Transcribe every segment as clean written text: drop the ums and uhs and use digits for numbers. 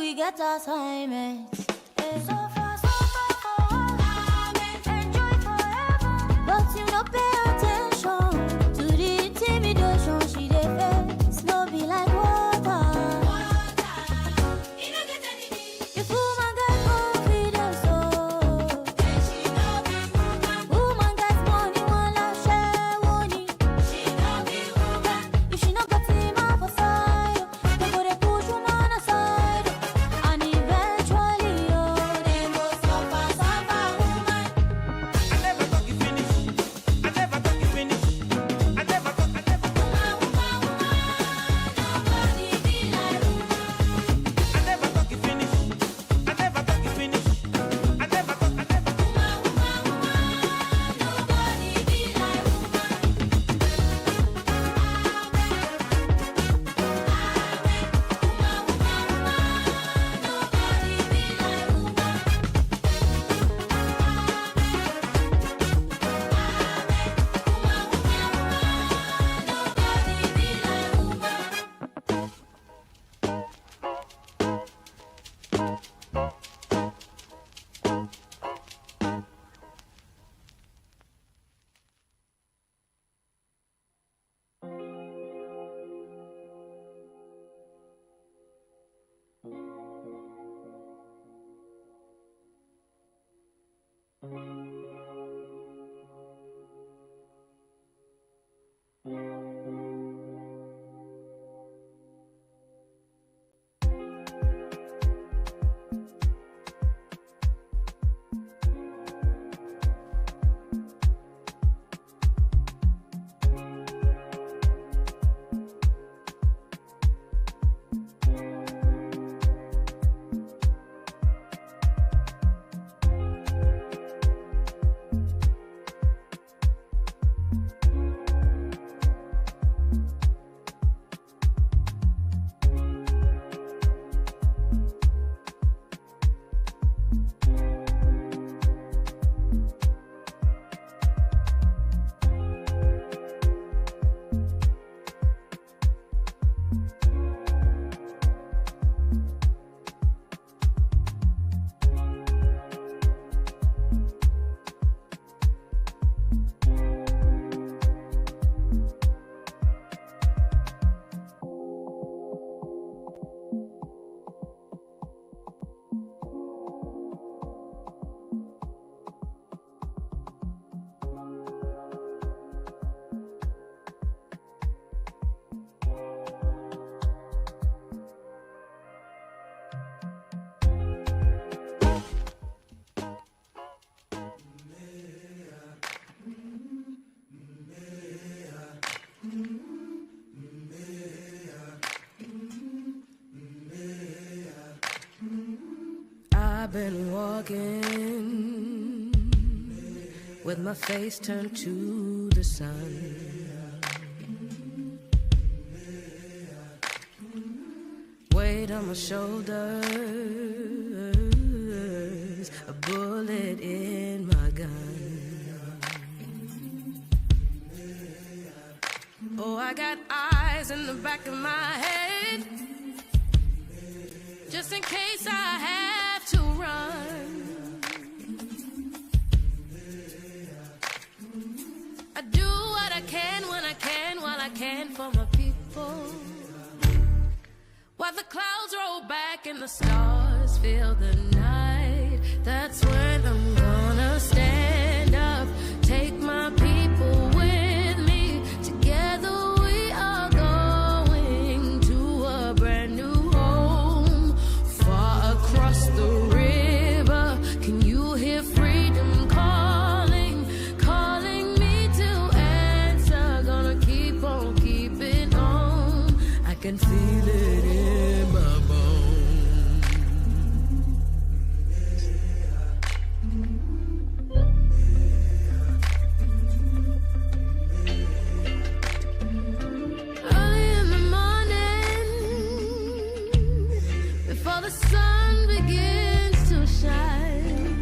we get assignments. So far, enjoy forever. But you don't pay attention to the intimidation she dey face. No be like water. You don't get anything. If woman get confidence, then she no be woman. Woman get money, one love share money. She no be woman. If she no got him up for side, they go dey push woman aside, and eventually, they go suffer woman. I never talk you finish. I never talk you finish. I never talk. Woman, nobody be like woman. I never talk you finish. I never talk you finish. I never talk. Woman, nobody be like woman. I've been walking with my face turned to the sun. Weight on my shoulders, a bullet in my gun. Oh, I got eyes in the back of my head, just in case I have to run. I do what I can when I can, while I can for my people. While the clouds roll back and the stars fill the night, that's when I'm gonna stand up, take my people with me. Together we are going to a brand new home, far across the river. Can you hear freedom calling, calling me to answer? Gonna keep on keeping on, I can feel it in my bones. Early in the morning, before the sun begins to shine,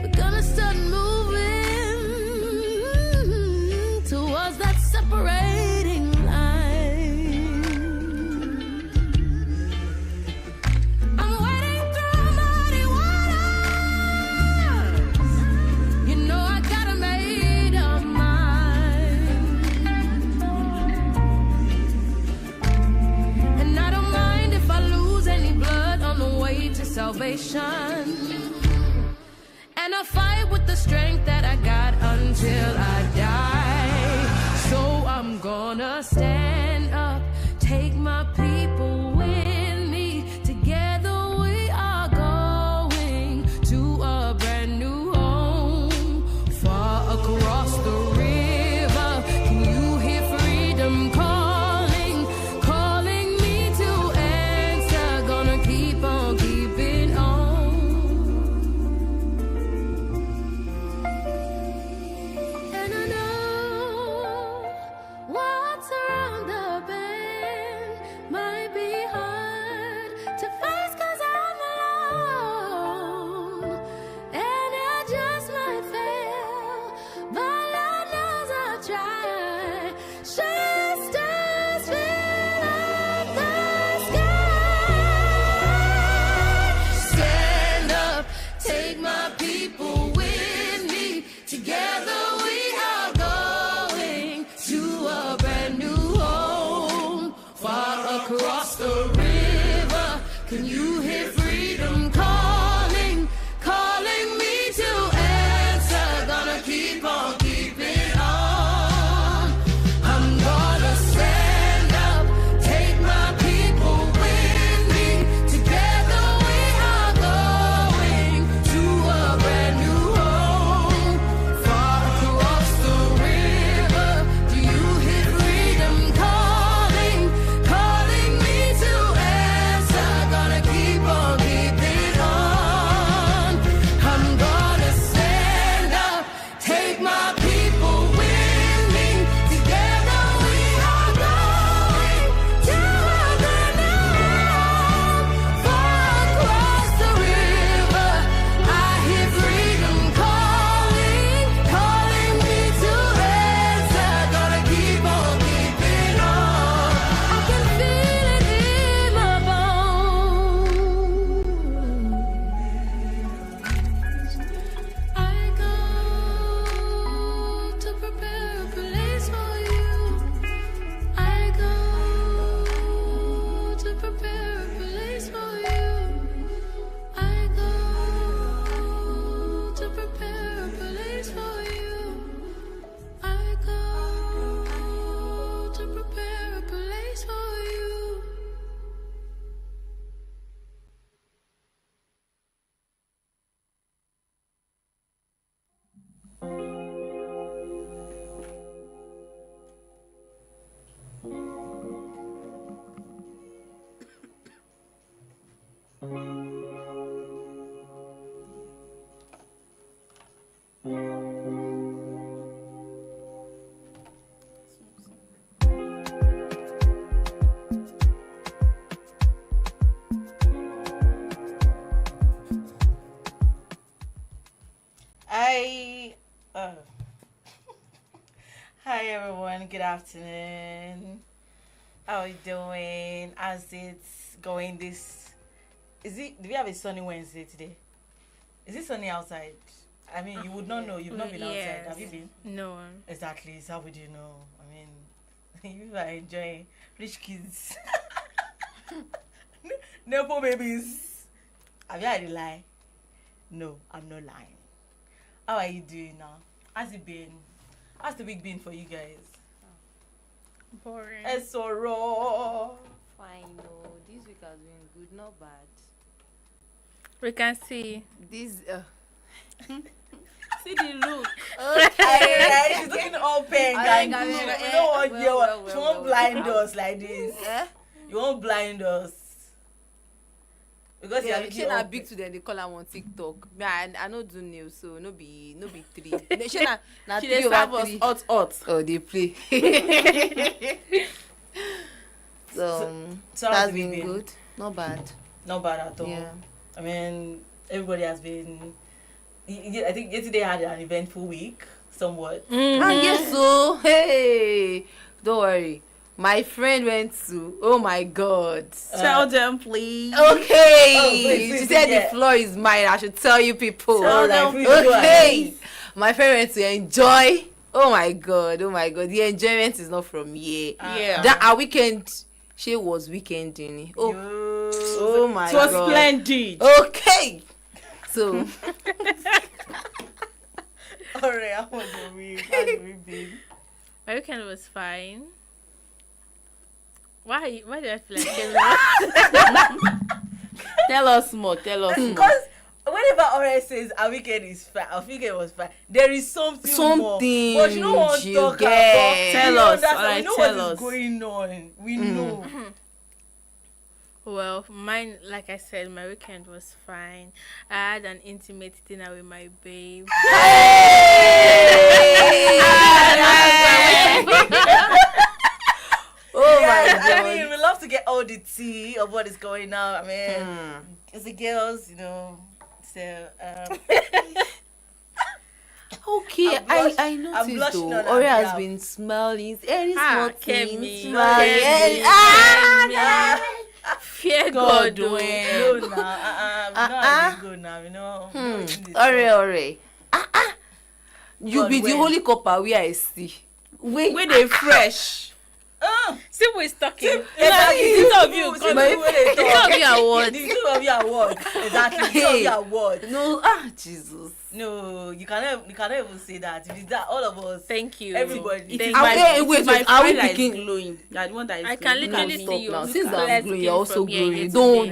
we're gonna start moving towards that separating line. salvation. And I fight with the strength that I got until I die. So I'm gonna stand up, take my people with me. Together we are going to a brand new home, far across the river. Can you hear freedom calling, calling me to answer? Gonna keep on keeping on. And I know what's around the bend might be hard to face 'cause I'm alone. And I just might fail, but Lord knows I'll try. Sisters fill up the sky. Stand up, take my people with me. Together we are going to a brand new home, far across the river. Can you hear freedom calling, calling me to answer? Gonna keep on keeping on. I'm gonna stand up, take my people with me. Together we are going to a brand new home, far across the river. Do you hear freedom calling, calling me to answer? Gonna keep on keeping on. I'm gonna stand up, take my people with me. Together we are going to a brand new home, far across the river. I hear freedom calling, calling me to answer. Gonna keep on keeping on. I can feel it in my bones. I go to prepare a place for you. I go to prepare a place for you. I go to prepare a place for you. I go to prepare a place for you. I Hi everyone, good afternoon. How are you doing? How's it going this do we have a sunny Wednesday today? Is it sunny outside? I mean, you would not know. You've not been outside. Have you been? No. Exactly. So how would you know? I mean, you are enjoying rich kids. Nepo babies. Have you had a lie? No, I'm not lying. How are you doing now? How's it been? How's the week been for you guys? Boring. It's so raw. Fine, no. This week has been good, not bad. We can see. This See the look. She's looking all pink and I good. mean, You know what? well, She won't blind us like this. eh? You won't blind us. Because Yeah, you're she looking na all big pink. to them. They call am on TikTok. Me, I no do nails, so no be 3. She na She 3 dey serve over us 3. hot. Oh, they play. So So how's that's the week been been? good. Not bad. Not bad at all. Yeah. I mean, everybody has been. I think yesterday had an eventful week, somewhat. Ah, yes, so hey, don't worry. My friend went to. Oh my God. Tell them, please. Okay. Oh, please, She said yeah. the floor is mine. I should tell you people. Tell them, Alright, please go Okay. ahead. My friend went to enjoy. Oh my God. The enjoyment is not from here. Yeah. That our weekend. She was weekending. Oh, Oh my It was god. splendid. Okay. So Alright, how was your week? How was your week, babe? My weekend was fine. Why did I feel like Tell us more. Because whenever Ore says our weekend is fine, our weekend was fine, there is something more. Something But you don't want to you talk get. about. Tell We us, understand. alright, We know tell what us. is going on. We know. Well, mine, like I said, my weekend was fine. I had an intimate dinner with my babe. Oh Yes, my god. I mean, we love to get all the tea of what is going on. I mean, it's the girls, you know. So, Okay, I'm blush- I I'm noticed blushing though. on her Ori has behalf. been smiling. Any Ah, small Kemi, things, Kemi, smiling. Kemi. Fear God, God, oh. when- no, now. We know how they go now, you know. we know wetin dey Ori. You God, be the when? only copper where I see. Wait, Where they fresh. See who is talking. Exactly. the two of you, See God, the two wey dey The two talk. of you are what? The two of you are what? Exactly. The two of you are what? no, Jesus. No, you cannot even say that. If it's that, all of us. Thank you. Everybody. It Thank is you. my, Okay, it wait, is my wait, are we friend that is picking- glowing. You're the one that is I can glowing. literally Stop see you. now. Look Since clear I'm glowing, you're skin also from here, glowing. it's Don't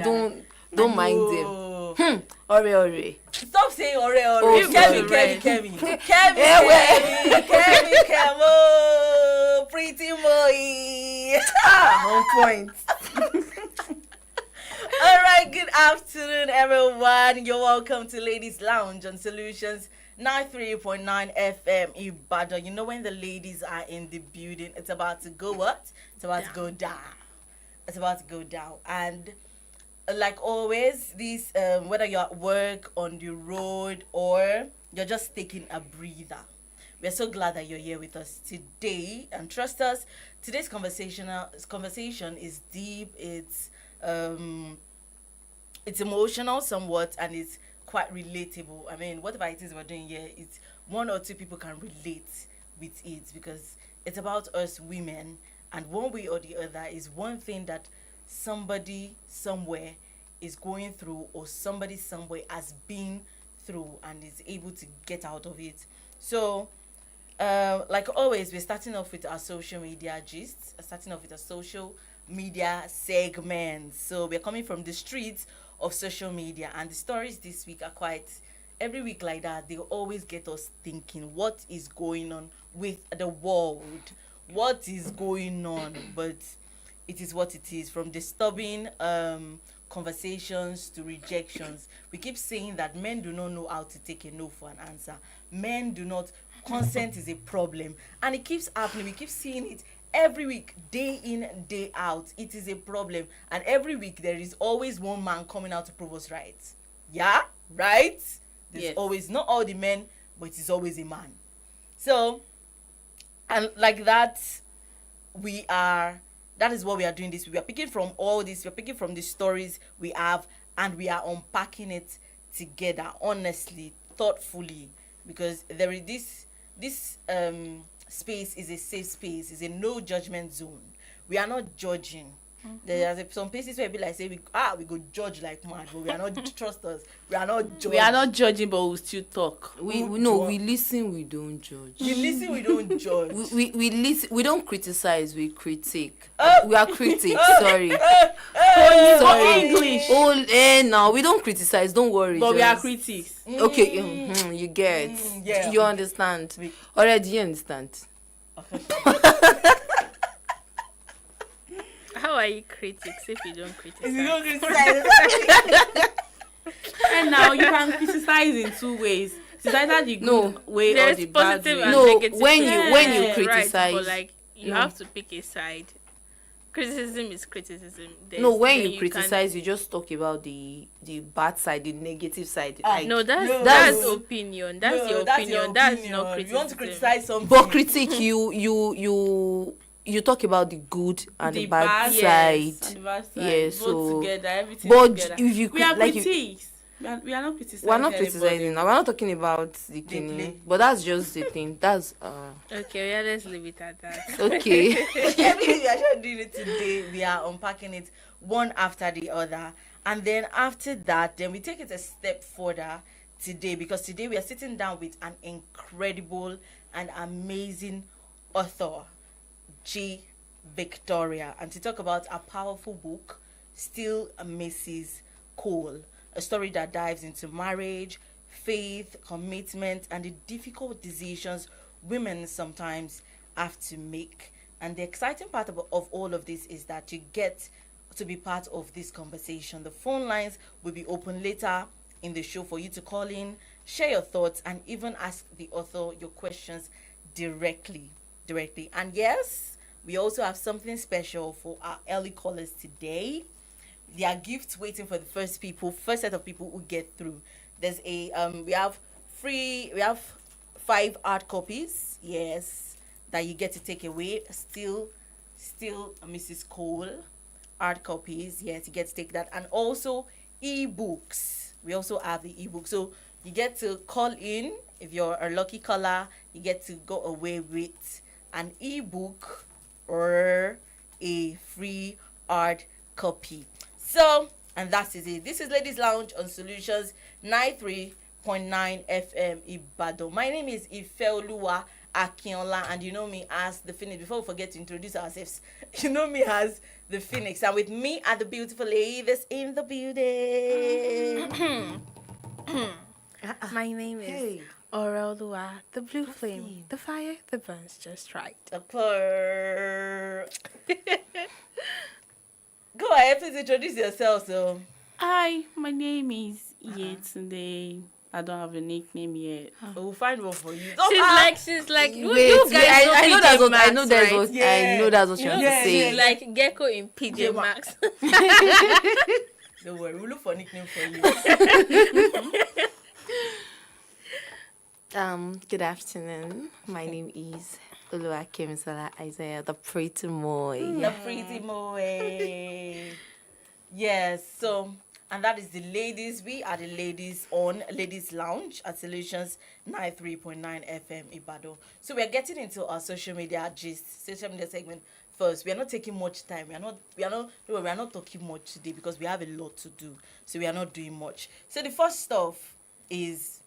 okay. mind them. No. Ori. Stop saying ore. Oh, Kemi, sorry. Kemi. Oh, pretty boy. On point. All right, good afternoon, everyone. You're welcome to Ladies Lounge on Solutions 93.9 FM Ibadan. You know when the ladies are in the building, it's about to go what? It's about to go down. It's about to go down. And like always, this whether you're at work, on the road, or you're just taking a breather, we're so glad that you're here with us today. And trust us, today's conversation is deep. It's emotional somewhat, and it's quite relatable. I mean, whatever it is we're doing here, it's one or two people can relate with it, because it's about us women, and one way or the other is one thing that somebody somewhere is going through, or somebody somewhere has been through and is able to get out of it. So like always, we're starting off with our social media gist, starting off with a social media segment. So we're coming from the streets of social media, and the stories this week are quite, every week like that, they always get us thinking, what is going on with the world? What is going on? But it is what it is. From disturbing conversations to rejections, we keep saying that men do not know how to take a no for an answer. Men do not. Consent is a problem, and it keeps happening. We keep seeing it every week, day in, day out. It is a problem, and every week there is always one man coming out to prove us right. Yeah, right. There's Yes. always, not all the men, but it is always a man. So, and like that, that is what we are doing this week. We are picking from all this. We are picking from the stories we have, and we are unpacking it together, honestly, thoughtfully, because there is this space is a safe space, is a no judgment zone. We are not judging. There's some places where people like say we go judge like mad, but we are not. Trust us, we are not judging. We are not judging, but we still talk. We listen, we don't judge. We listen, we don't judge. We listen, we don't criticize, we critique. Oh. We are critics, sorry. Sorry. English. Oh, no, we don't criticize, don't worry. But we are just- critics. Okay, you get. yeah. You understand. We- Already, you understand. How are you critics if you don't criticize? You don't criticize. And now you can criticize in two ways. It's either the good No. way or There's the bad positive way. and No, negative. when you Yeah, criticize- right, but like you No. have to pick a side. Criticism is criticism. No, when then you can- criticize, you just talk about the bad side, the negative side. Ah, Like, No, that's That's- opinion. That's No, your opinion. That's not criticism. You want to criticize something. but critique, you talk about the good and the, bad yes, side. and the bad side. Yeah, Both so- together, everything But together. if you We are like you- critics. We are not criticizing. We're not anybody. criticizing now. We're not talking about the play. kidney. But that's just the thing. That's Okay, yeah, let's leave it at that. okay. Everything we are just doing it today, we are unpacking it one after the other. And then after that, then we take it a step further today, because today we are sitting down with an incredible and amazing author, J. Victoria, and to talk about a powerful book, Still Mrs. Cole, a story that dives into marriage, faith, commitment, and the difficult decisions women sometimes have to make. And the exciting part of all of this is that you get to be part of this conversation. The phone lines will be open later in the show for you to call in, share your thoughts, and even ask the author your questions directly. And yes, we also have something special for our early callers today. There are gifts waiting for the first set of people who get through. There's we have 5 hard copies, yes, that you get to take away. Still Mrs. Cole hard copies, yes, you get to take that. And also ebooks. We also have the ebook. So you get to call in. If you're a lucky caller, you get to go away with an ebook or a free hard copy. So, and that is it. This is Ladies Lounge on Solutions 93.9 FM Ibadan. My name is Ifeoluwa Akinola, and you know me as the Phoenix. Before we forget to introduce ourselves, you know me as the Phoenix, and with me are the beautiful ladies in the building. My name is Hey. Orelua, the blue flame, the fire that burns just right. The purr. Go ahead, please introduce yourself. So, Hi, my name is Yetunde. I don't have a nickname yet. we'll find one for you. She's like, you Wait, guys I know that's what I know. That's right? what Yeah. I know. That's what you want Yeah, to say. She's like Gecko in PJ Maxx. Don't worry, we'll look for a nickname for you. Good afternoon. My name is Oluwakemisola Isaiah, the pretty boy. The pretty moe. Yes, so, and that is the ladies. We are the ladies on Ladies Lounge at Solutions 93.9 FM Ibadan. So we are getting into our social media segment first. We are not taking much time. We are not talking much today because we have a lot to do. So we are not doing much. So the first stuff is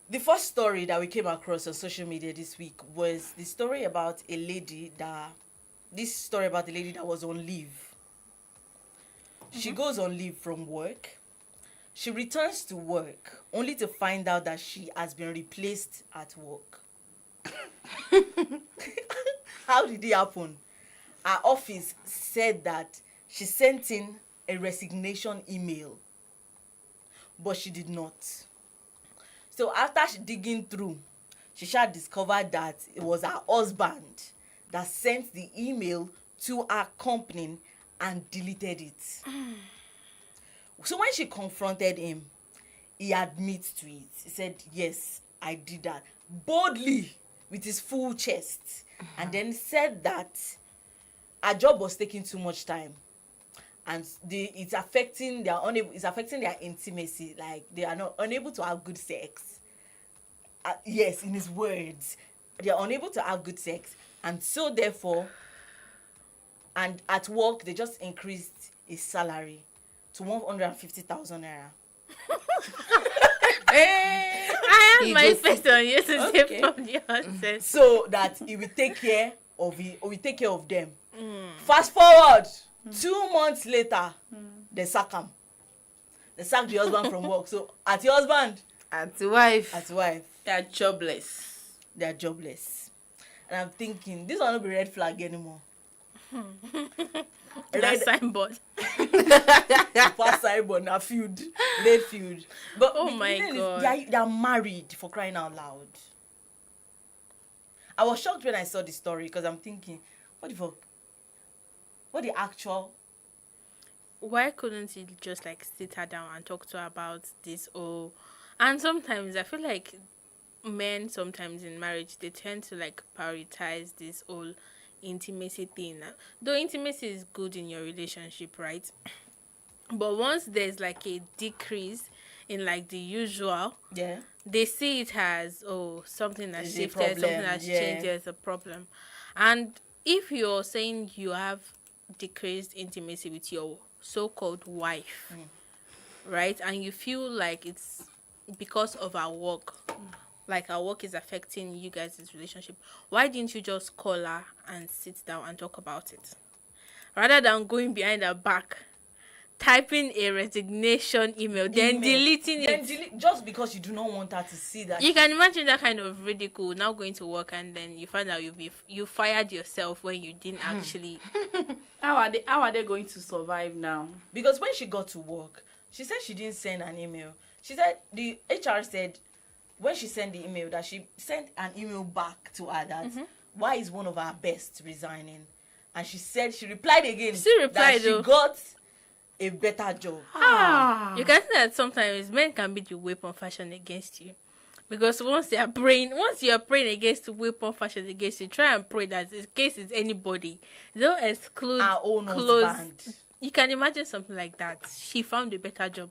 the first story that we came across on social media this week was the story about a lady that was on leave. She goes on leave from work. She returns to work only to find out that she has been replaced at work. How did it happen? Her office said that she sent in a resignation email, but she did not. So after she digging through, she discovered that it was her husband that sent the email to her company and deleted it. So when she confronted him, he admits to it. He said, yes, I did that. Boldly, with his full chest. And then said that her job was taking too much time. And it's affecting their intimacy. Like, they are not unable to have good sex. Yes, in his words. They are unable to have good sex. And so, therefore, and at work, they just increased his salary to 150,000 naira. I had He my goes- face on yesterday Okay. from the onset. So that he will take care of them. Fast forward, 2 months later, they sack him. They sack the husband from work. So at your husband, And the wife. at wife, They are jobless. they are jobless. And I'm thinking, this will not be red flag anymore. That signboard. Past cyber, a feud, red feud. But Oh the my thing is, God. they are married, for crying out loud. I was shocked when I saw the story because I'm thinking, what the fuck? What the actual? Why couldn't he just like sit her down and talk to her about this? And sometimes I feel like men sometimes in marriage they tend to like prioritize this whole intimacy thing. Though intimacy is good in your relationship, right? But once there's like a decrease in like the usual, Yeah. they see it as something has It's a shifted, something problem, has yeah. changed, there's a problem. And if you're saying you have decreased intimacy with your so-called wife, right, and you feel like it's because of our work, like our work is affecting you guys' relationship, why didn't you just call her and sit down and talk about it rather than going behind her back, typing a resignation email, then deleting Then it? just because you do not want her to see that. You can imagine that kind of ridicule, now going to work and then you find out you fired yourself when you didn't actually. How are they going to survive now? Because when she got to work, she said she didn't send an email. She said the HR said when she sent the email that she sent an email back to her that why is one of our best resigning, and she said she replied again Still replied, that she though. got a better job. You can see that sometimes men can be the weapon fashion against you. Because once you are praying against weapon fashion against you, try and pray that in case it's anybody, don't exclude Our own close. husband. You can imagine something like that. She found a better job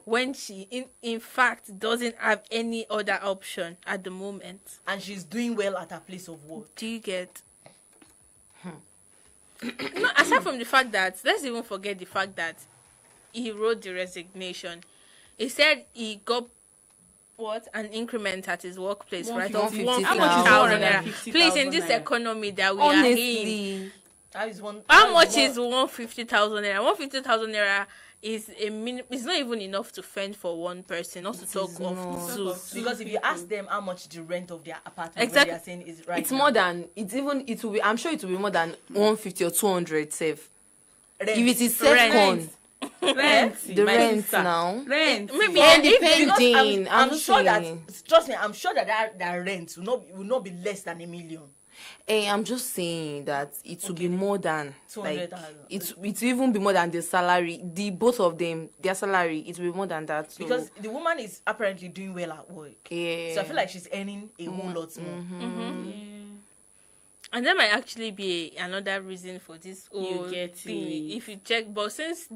when she in fact doesn't have any other option at the moment. And she's doing well at her place of work. Do you get? No, aside from the fact that, let's even forget the fact that he wrote the resignation. He said he got an increment at his workplace, right? Of 150,000. 150,000 naira. 150,000 Please, in this naira. economy that we are in, Honestly, That is one. how much is 150,000 naira? 150,000 naira is it's not even enough to fend for one person, not to talk of not. two. Because if you ask them how much the rent of their apartment, Exactly. what they are saying is right. it's now. more than it will be. I'm sure it will be more than 150 or 200 safe. Rent. If it is Rent. self-con, Rent. the my rent sister. now. Rent. Maybe And if depending, I'm just sure saying. that trust me, I'm sure that rent will not be less than 1 million. Hey, I'm just saying that it will be more than like 200,000. it will even be more than the salary. The both of them, their salary, it will be more than that. So, Because the woman is apparently doing well at work. yeah. So I feel like she's earning a whole lot more. And there might actually be another reason for this whole get thing. it. If you check, but since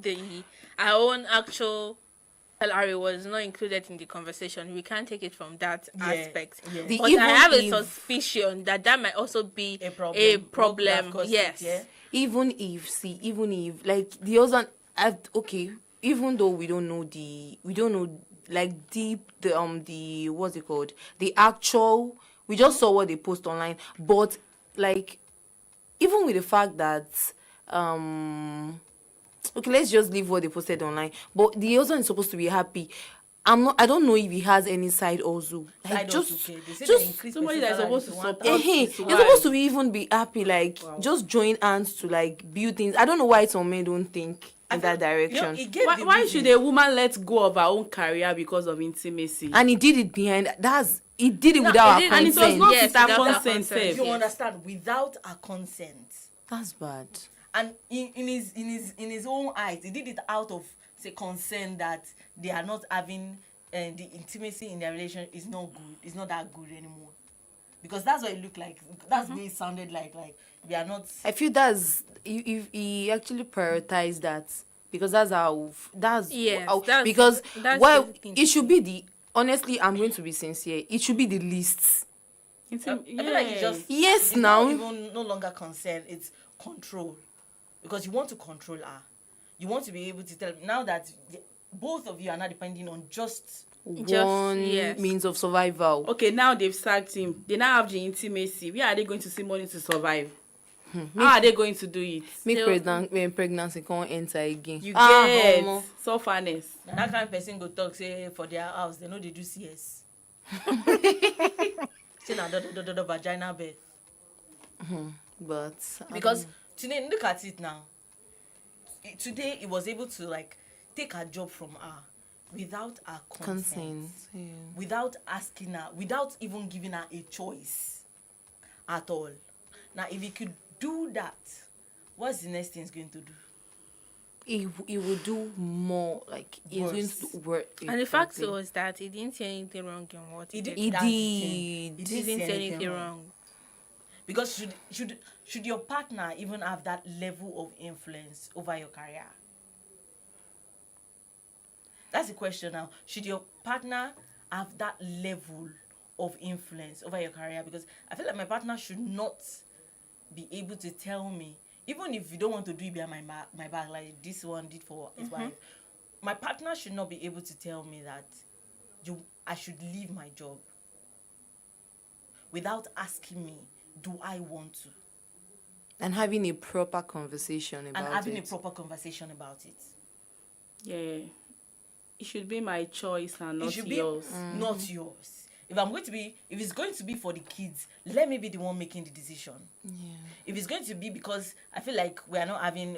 our own actual salary was not included in the conversation, we can't take it from that Yeah, aspect. yeah. But Even I have a if- suspicion that might also be A problem. A What problem. could have caused it, Yes. yeah? even if like the husband, okay, even though we don't know like the what's it called, the actual, we just saw what they post online, but like even with the fact that okay, let's just leave what they posted online, but the husband is supposed to be happy. I don't know if he has any side also. Like Side just hustle, okay. They say just they increase somebody person that is salary supposed to to support 1,000. He's his supposed to wife. even be happy, like just join hands to like build things. I don't know why some men don't think in that direction. He gave the Why reason. should a woman let go of her own career because of intimacy? And he did it he did it No, without he our did- and it was consent. not Yes, with her without her consent. consent. sef. You Yes. understand? Without a consent. That's bad. And in his own eyes, he did it out of say concern that they are not having the intimacy in their relation is not good. It's not that good anymore. Because that's what it looked like. That's what it sounded like. Like we are not. I feel that's if he actually prioritized that, because Yes, because that's well, the thing. it should be the honestly, I'm going to be sincere, it should be the least. I feel like it's just Yes, it's now. not even no longer concern. It's control, because you want to control her. You want to be able to tell now that both of you are not depending on just One yes. means of survival. Okay, now they've sacked him. They now have the intimacy. Where are they going to see money to survive? How are they going to do it? Make So- pregnancy can't enter again. You Ah, get omo. sufferness. na that kind of person go talk say for their house they know they do CS. Say na vaginal birth. But Because today look at it now. Today he was able to like take her job from her without her consent. consent. Without asking her, without even giving her a choice at all. Now, if he could do that, what's the next thing he's going to do? He will do more, like he's going Worse. to do work. And the fact exactly. was that he didn't say anything wrong in what He did. He That's the thing. did. He didn't say anything wrong. Because should your partner even have that level of influence over your career? That's the question now. Should your partner have that level of influence over your career? Because I feel like my partner should not be able to tell me, even if you don't want to do it behind my back, like this one did for his wife. My partner should not be able to tell me that I should leave my job without asking me, do I want to? And having a proper conversation about it. And having a proper conversation about it. Yeah. It should be my choice and It not should yours. be not yours. If it's going to be for the kids, let me be the one making the decision. Yeah. If it's going to be because I feel like we are not having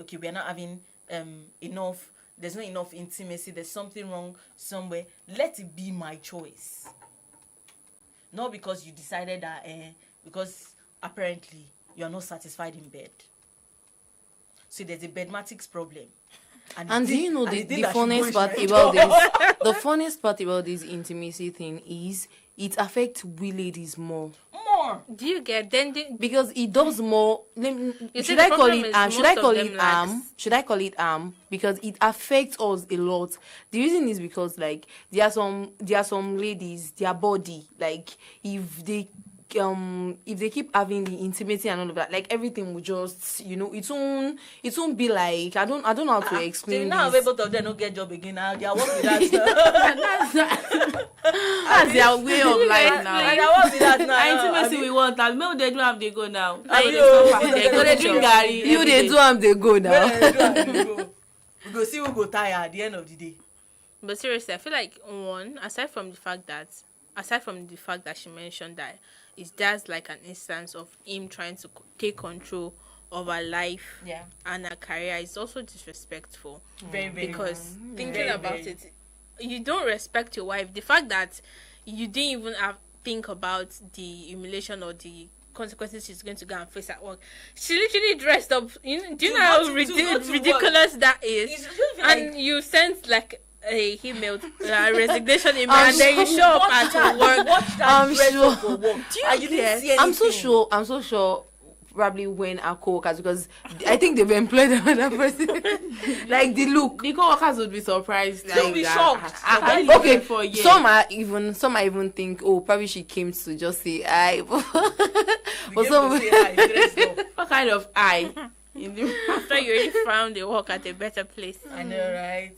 enough, there's not enough intimacy, there's something wrong somewhere, let it be my choice. Not because you decided that, because apparently you're not satisfied in bed. So there's a bedmatics problem. And do you know the funniest part about this? The funniest part about this intimacy thing is it affects we ladies more. Do you get then? Because it does more. Should I call it because it affects us a lot. The reason is because like there are some ladies, their body, like if they keep having the intimacy and all of that, like everything will just, it won't be like, I don't know how to explain now this. both of them don't get job again now. They are working with that. That's their way of life now. And I work with that now. Intimacy we want that. Maybe they do have they go now. I They know. go drink garri. You they do them, they go now. We go see who go tire at the end of the day. But seriously, I feel like aside from the fact that she mentioned that it's just like an instance of him trying to take control of her life and her career, is also disrespectful. Very, very. Because thinking Very, about very. it, you don't respect your wife. The fact that you didn't even think about the humiliation or the consequences she's going to go and face at work. She literally dressed up. Do you know how ridiculous that is? And you sent like a email, resignation email, and then you show up at work. I'm sure. For work. You didn't see I'm so anything. sure. Probably when our co-workers, because I think they've employed another person. Like the look. The co-workers would be surprised. They'll be shocked. Okay, for years. some might even think, oh, probably she came to just say hi. But some What kind of eye? After you already found a work at a better place. I know, right?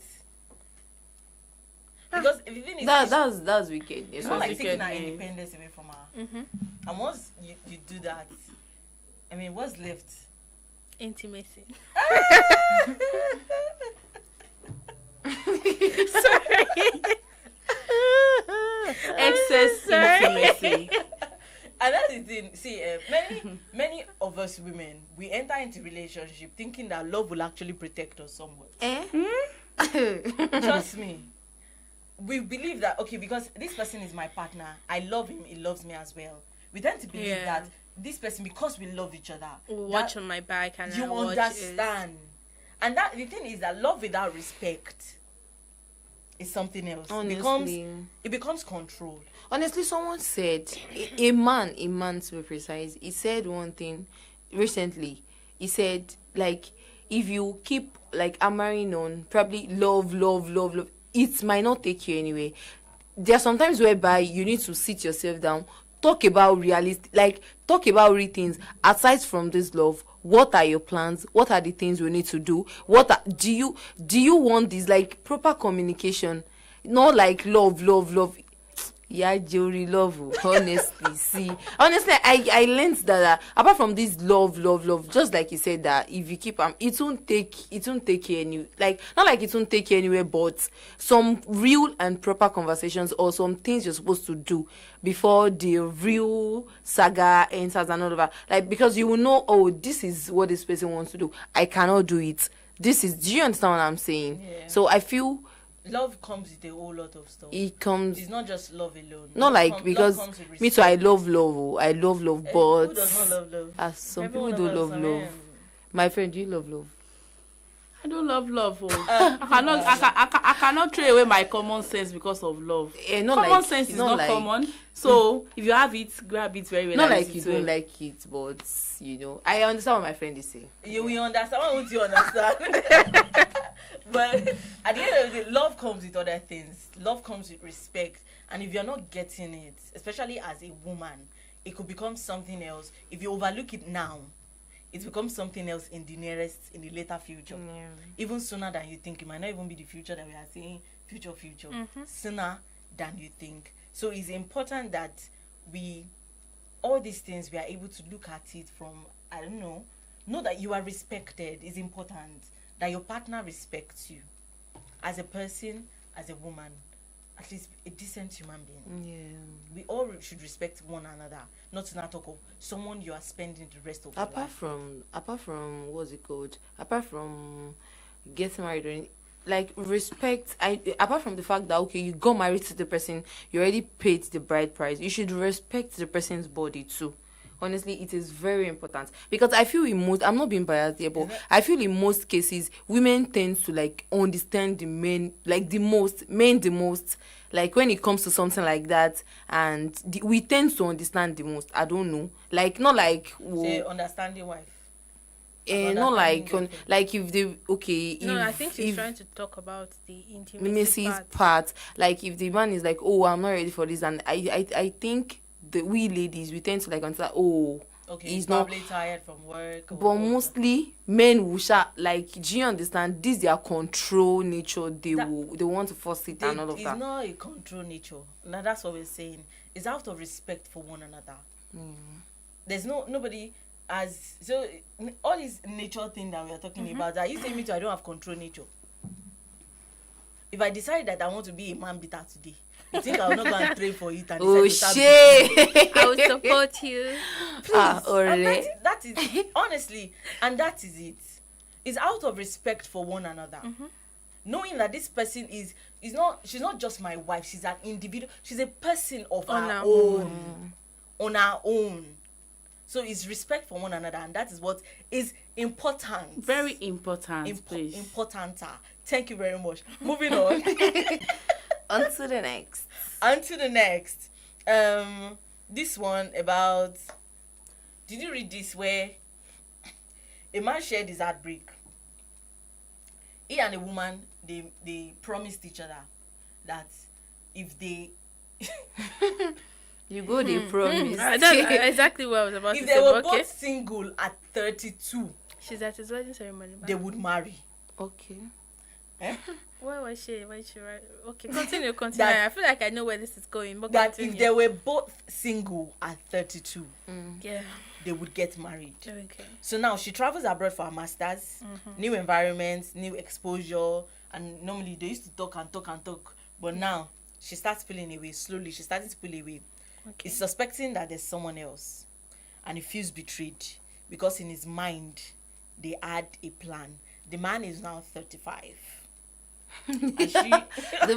Because if the thing is, that's wicked. it's Yes, not like wicked. taking our independence away from her. And once you do that, I mean, what's left? Intimacy. Excess intimacy. And that's the thing. See, many of us women, we enter into relationship thinking that love will actually protect us somewhere. Trust me. We believe that, okay, because this person is my partner, I love him, he loves me as well. We tend to believe that this person, because we love each other, Watch on my back and you understand. And that the thing is that love without respect is something else. Honestly. It becomes control. Honestly, someone said, a man to be precise, he said one thing recently. He said, like, if you keep, like, hammering on, probably love, it might not take you anywhere. There are sometimes whereby you need to sit yourself down, talk about real things. Aside from this love, what are your plans? What are the things we need to do? Do you want this, like, proper communication? Not like love. Yeah, Jory, love. Honestly, I learned that apart from this love, just like you said, that if you keep it won't take you any, like, not like it won't take you anywhere, but some real and proper conversations or some things you're supposed to do before the real saga enters and all of that. Like, because you will know, oh, this is what this person wants to do. I cannot do it. Do you understand what I'm saying? Yeah. So I feel Love comes with a whole lot of stuff. It's not just love alone. Not like, because me too, I love love, but who does not love love? Some Everyone people do loves love love. love. My friend, do you love love? I don't love. I cannot throw away my common sense because of love. Common sense is not common. So if you have it, grab it very well. Not like you don't like it, but I understand what my friend is saying. You will understand. Why won't you understand? But at the end of the day, love comes with other things. Love comes with respect. And if you're not getting it, especially as a woman, it could become something else. If you overlook it now, it becomes something else in the later future. Yeah. Even sooner than you think. It might not even be the future that we are saying, future. Sooner than you think. So it's important that all these things, we are able to look at it from, I don't know that you are respected is important. That your partner respects you as a person, as a woman, at least a decent human being. Yeah. We all should respect one another, not to not talk of someone you are spending the rest of your life. Apart from what's it called? Apart from getting married, or like respect. Apart from the fact that okay, you got married to the person, you already paid the bride price. You should respect the person's body too. Honestly, it is very important because I feel I'm not being biased here, but I feel in most cases women tend to like understand the men like the most, like when it comes to something like that, and we tend to understand the most. I don't know, like not like understanding wife. Not like like if they No, I think she's trying to talk about the intimacy part. Like if the man is like, oh, I'm not ready for this, and I think we ladies, we tend to like answer, he's probably tired from work. But mostly men will like, do you understand? This their control nature. They want to force it and all of that. It's not a control nature. Now that's what we're saying. It's out of respect for one another. There's nobody as so all this nature thing that we are talking about. Are you saying me too? I don't have control nature. If I decide that I want to be a man beater today, you think I will not go and train for it? And shit! I will support you. Please. That is honestly, and that is it. It's out of respect for one another. Knowing that this person she's not just my wife, she's an individual, she's a person of her own. On her own. So it's respect for one another, and that is what is important. Very important, please. Importanter. Thank you very much. Moving on. On to the next. This one about... Did you read this where a man shared his heartbreak? He and a woman, they promised each other that if they... You go, they promise. That's exactly what I was about to say. If they were both single at 32... She's at his wedding ceremony. They would marry. Okay. Why was she right? Okay, continue. I feel like I know where this is going. But that if they were both single at 32, yeah, they would get married. Okay. So now she travels abroad for her masters, new environments, new exposure, and normally they used to talk, but now she starts pulling away slowly. She's starting to pull away. Okay. He's suspecting that there's someone else, and he feels betrayed because in his mind they had a plan. The man is now 35. And the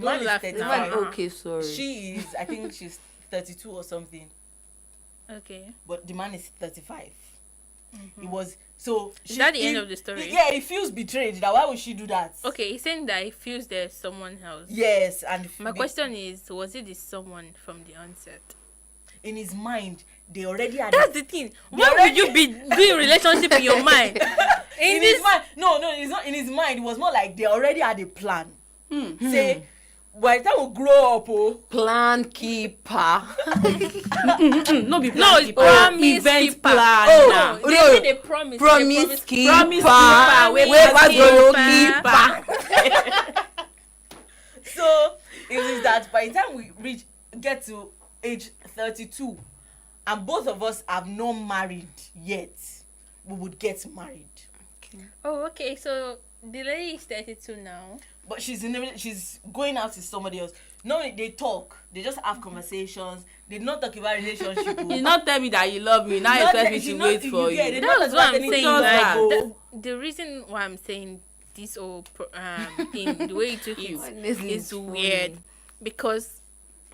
man is 35. Okay, sorry. She is, I think she's 32 or something. Okay. But the man is 35. It was so. Is that the end of the story? He feels betrayed. That why would she do that? Okay, he's saying that he feels there's someone else. Yes, and my question is, was it this someone from the onset? In his mind, they already had. That's the thing. Why would you be doing relationship in your mind? In his mind, no, it's not in his mind. It was more like they already had a plan. Say, by the time we grow up, plan keeper. No, be plan keeper. Promise event keeper. planner. They made a promise. Promise keeper. So it was that by the time we get to age 32, and both of us have not married yet, we would get married. Okay. Oh, okay. So the lady is 32 now. But she's going out with somebody else. No, they talk. They just have conversations. They not talk about relationship. You not tell me that you love me. Now you expect me to wait for you. That's what I'm saying. Like, the reason why I'm saying this whole thing, the way you took it is weird. Because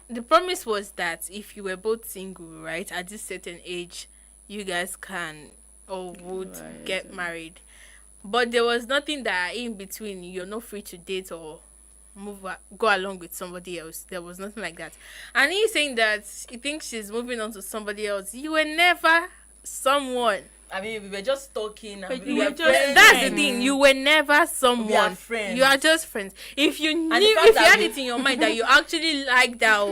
the promise was that if you were both single, right, at this certain age, you guys can or would get married. But there was nothing that in between. You're not free to date or go along with somebody else. There was nothing like that. And he's saying that he thinks she's moving on to somebody else. You were never someone. I mean, we were just talking. And We we were were just friends. That's the thing. You were never someone. We are friends. You are just friends. If you the knew, fact if you that had we- it in your mind that you actually like that,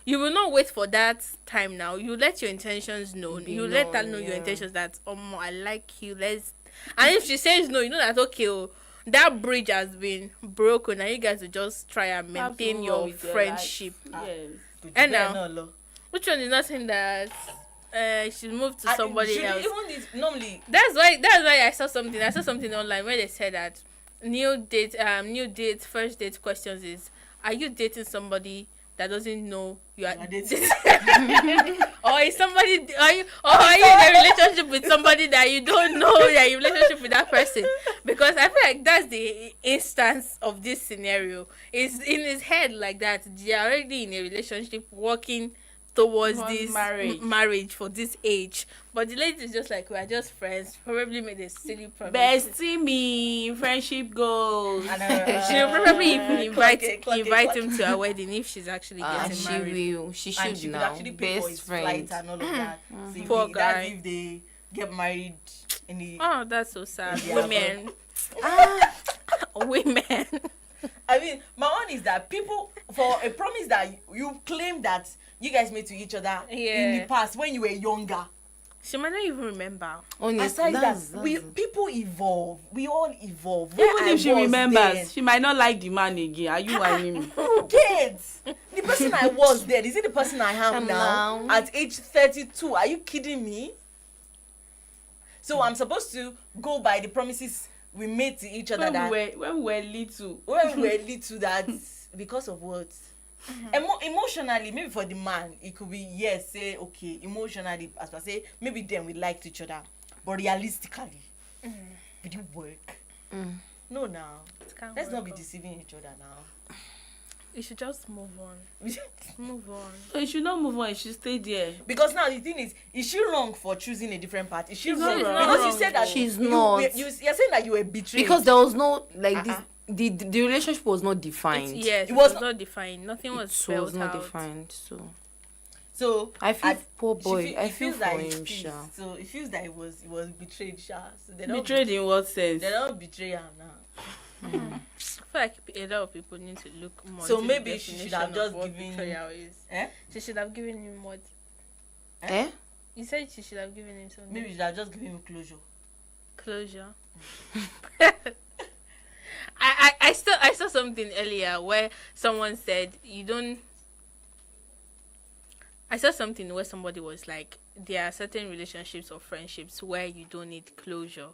you will not wait for that time. Now you let your intentions known. You let her know your intentions. That I like you. Let's. And if she says no, you know that okay. That bridge has been broken, and you guys will just try and maintain Have your with your friendship. life. Yes. And Yeah, now, no. which one is not saying that she moved to somebody else? Even this, normally, That's why I saw something online where they said that new date first date questions is, are you dating somebody that doesn't know you are dating. or is somebody are you in a relationship with somebody that you don't know that you're in a relationship with that person? Because I feel like that's the instance of this scenario. Is in his head like that they are already in a relationship working towards this marriage for this age, but the lady is just like, we are just friends, probably made a silly promise. Bestie me, friendship goals. She'll probably even invite clock him to her wedding if she's actually getting married. She and should she could now. actually pay for his Best flight friend. and all of that. So Poor if guy. that's if they get married in the. Oh, that's so sad. Yeah, Women. Women. I mean, my own is that people, for a promise that you claim that you guys made to each other in Yeah. the past when you were younger. She might not even remember. Honestly, Aside that's that, people evolve. We all evolve. Even if she was remembers, then, she might not like the man again. Are you whining me? who cares? The person I was then, is it the person I am now? now. At age 32? Are you kidding me? So I'm supposed to go by the promises we made to each other when that we were little. when we were little, that because of what? Emotionally, maybe for the man, it could be yes, say okay, emotionally, as I say, maybe then we liked each other, but realistically, did it work? No, now let's not be deceiving each other now. You should just move on. Move on. So you should not move on. You should stay there. Because now the thing is she wrong for choosing a different path? Is she She's wrong? not wrong. Because you She's said that She's you, not. you're saying that you were betrayed. because there was no like this. The relationship was not defined. Yes, It it was was not defined. Nothing was It spelled was not out. defined. So I poor boy. she I it feel feels for like him, it Sha. feels, so it feels that it was betrayed, Sha. So they don't Betrayed in what sense? They don't betray her now. I feel like a lot of people need to look more. So into maybe the she should definition have of just what given- betrayal is. Eh? She should have given him what? Eh? You said she should have given him something. Maybe you should have just given him closure. Closure. I saw something earlier where someone said you don't. I saw something where somebody was like, there are certain relationships or friendships where you don't need closure.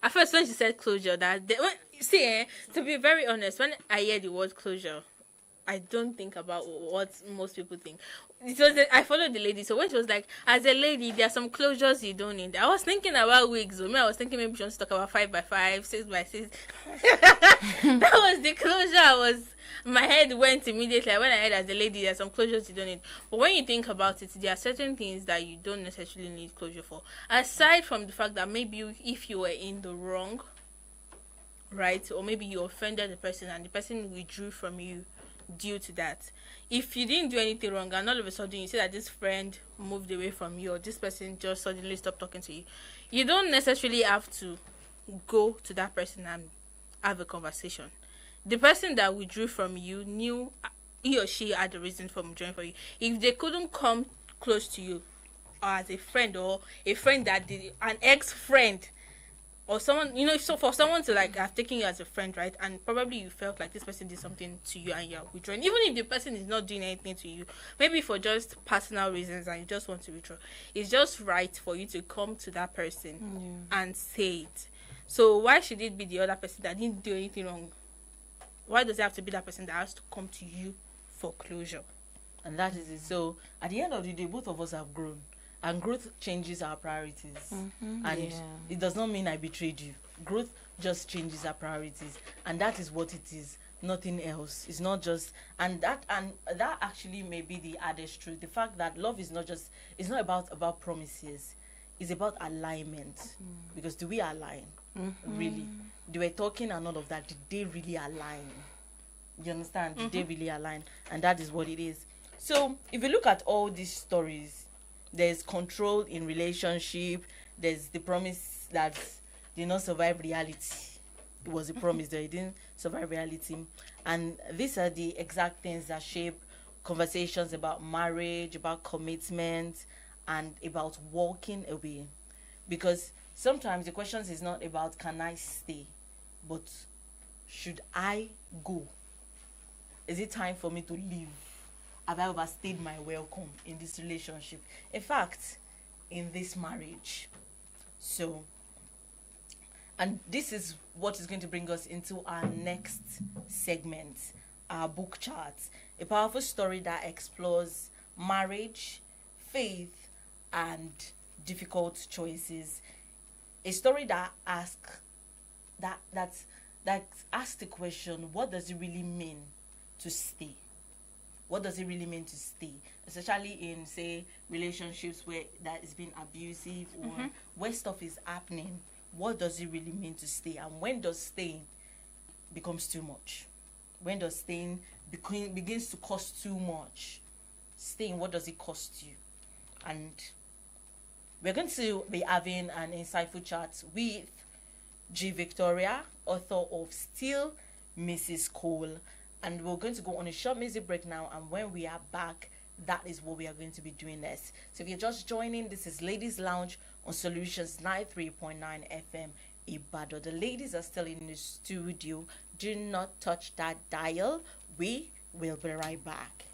At first, when she said closure, to be very honest, when I hear the word closure, I don't think about what most people think. I followed the lady, so when she was like, as a lady, there are some closures you don't need. I was thinking about wigs. I was thinking maybe she wants to talk about 5x5, 6x6. That was the closure. My head went immediately. When I heard as a lady, there are some closures you don't need. But when you think about it, there are certain things that you don't necessarily need closure for. Aside from the fact that maybe if you were in the wrong, right, or maybe you offended the person and the person withdrew from you due to that. If you didn't do anything wrong and all of a sudden you say that this friend moved away from you or this person just suddenly stopped talking to you, you don't necessarily have to go to that person and have a conversation. The person that withdrew from you knew he or she had a reason for withdrawing from you. If they couldn't come close to you or as a friend or a friend that did an ex-friend or someone, so for someone to like have taken you as a friend, right, and probably you felt like this person did something to you and you're withdrawing, even if the person is not doing anything to you, maybe for just personal reasons and you just want to withdraw, it's just right for you to come to that person and say it. So why should it be the other person that didn't do anything wrong? Why does it have to be that person that has to come to you for closure? And that is it. So at the end of the day, both of us have grown. And growth changes our priorities. And it does not mean I betrayed you. Growth just changes our priorities. And that is what it is. Nothing else. It's not just and that actually may be the hardest truth. The fact that love is it's not about promises. It's about alignment. Because do we align? Really? They were talking and all of that. Did they really align? You understand? Did they really align? And that is what it is. So if you look at all these stories, there's control in relationship, there's the promise that did not survive reality. It was a promise that it didn't survive reality. And these are the exact things that shape conversations about marriage, about commitment, and about walking away. Because sometimes the question is not about can I stay, but should I go? Is it time for me to leave? Have I overstayed my welcome in this relationship? In fact, in this marriage. So, and this is what is going to bring us into our next segment, our book charts. A powerful story that explores marriage, faith, and difficult choices. A story that asks the question, what does it really mean to stay? What does it really mean to stay? Especially in, say, relationships where that is being abusive or where stuff is happening. What does it really mean to stay? And when does staying becomes too much? When does staying begins to cost too much? Staying, what does it cost you? And we're going to be having an insightful chat with G. Victoria, author of Still Mrs. Cole. And we're going to go on a short music break now. And when we are back, that is what we are going to be doing next. So if you're just joining, this is Ladies Lounge on Solutions 93.9 FM Ibadan. The ladies are still in the studio. Do not touch that dial. We will be right back.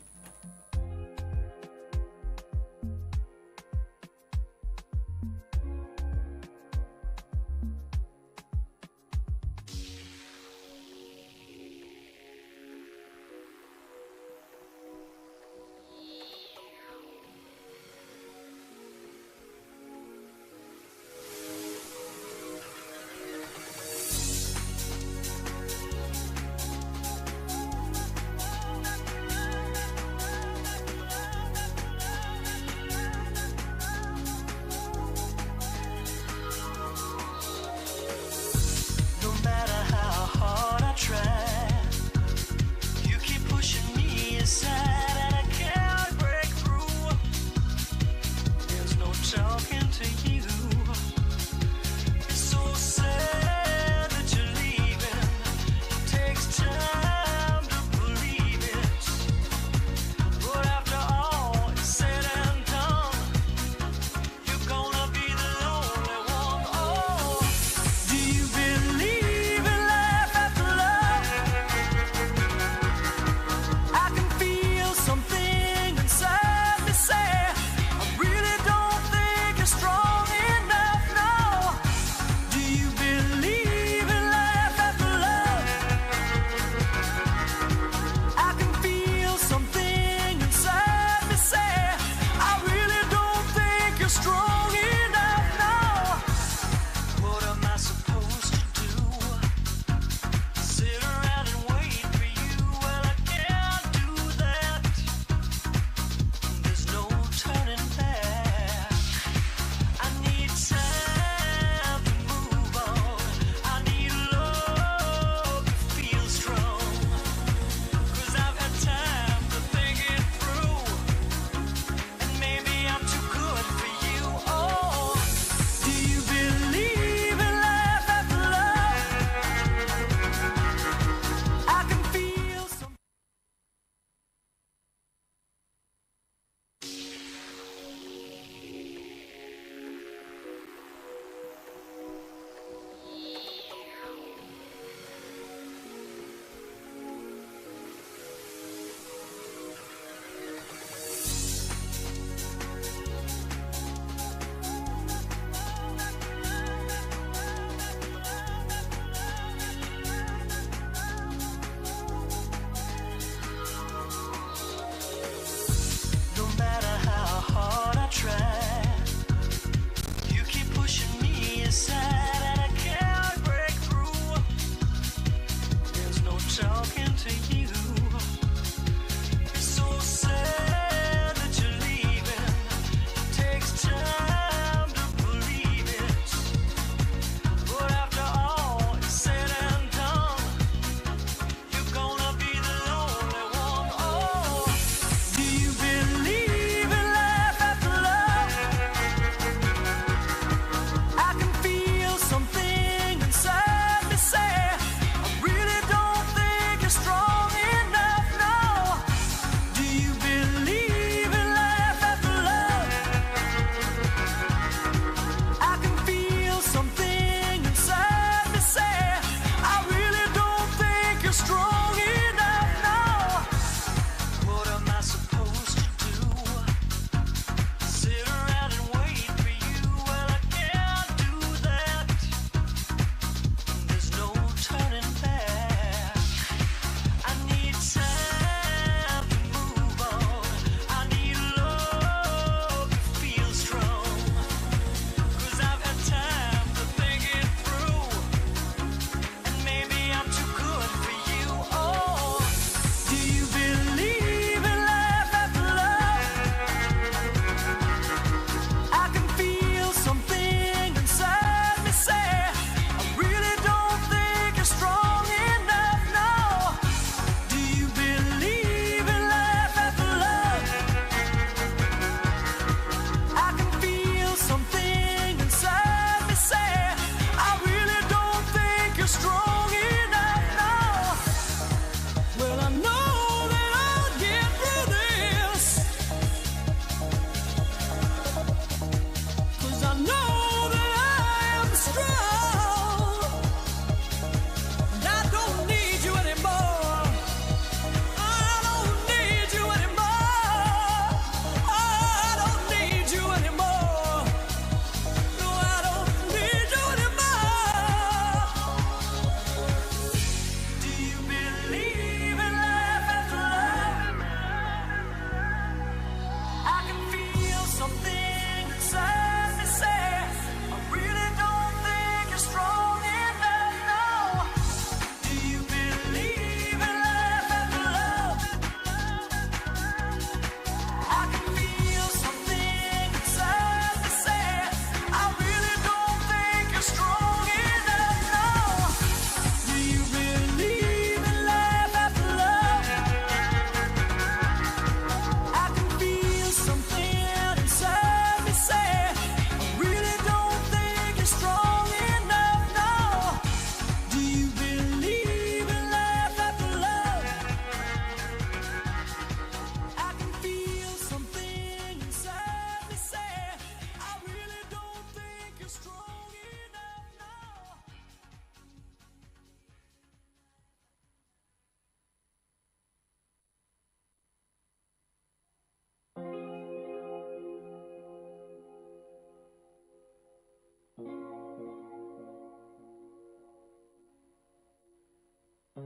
All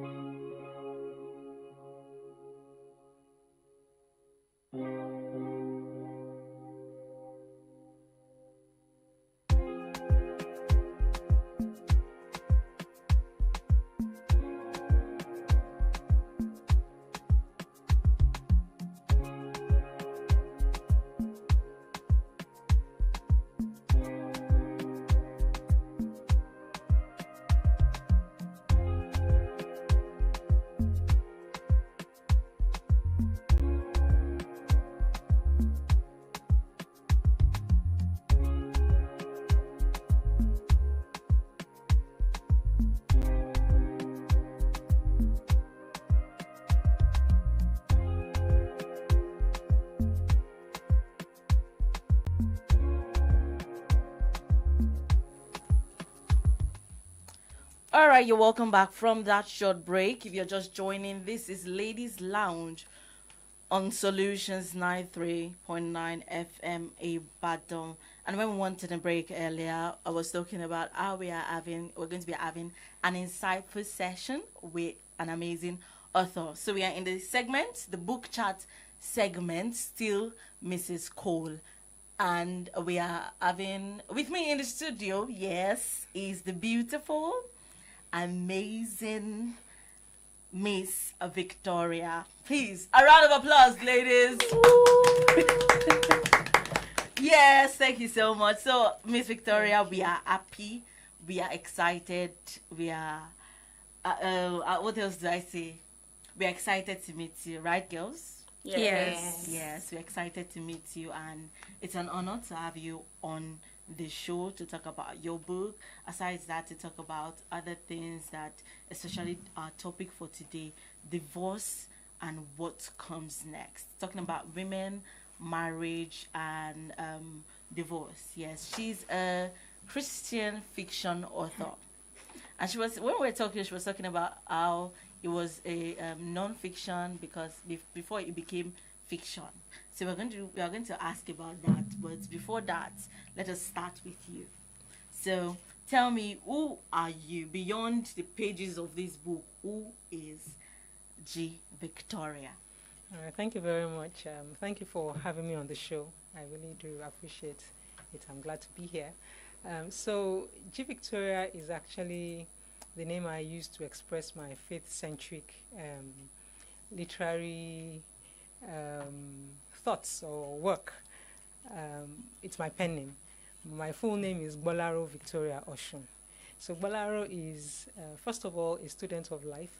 right, you're welcome back from that short break. If you're just joining, this is Ladies Lounge on Solutions 93.9 FM Ibadan. And when we wanted a break earlier, I was talking about how we're going to be having an insightful session with an amazing author. So we are in the segment, the book chat segment, still Mrs. Cole. And we are having, with me in the studio, yes, is the beautiful, amazing Miss Victoria. Please, a round of applause, ladies. Yes, thank you so much. So, Miss Victoria, we are happy, we are excited, we are, what else do I say? We are excited to meet you, right, girls? Yes. Yes, we're excited to meet you, and it's an honor to have you on the show to talk about your book. Aside that, to talk about other things that, especially our topic for today, divorce and what comes next. Talking about women, marriage, and divorce. Yes, she's a Christian fiction author, and she was, when we were talking, she was talking about how it was a non-fiction because before it became fiction. So we are going to ask about that. But before that, let us start with you. So tell me, who are you beyond the pages of this book? Who is G. Victoria? All right, thank you very much. Thank you for having me on the show. I really do appreciate it. I'm glad to be here. So G. Victoria is actually the name I use to express my faith-centric literary thoughts or work. It's my pen name. My full name is Bolaro Victoria Oshun. So Bolaro is, first of all, a student of life.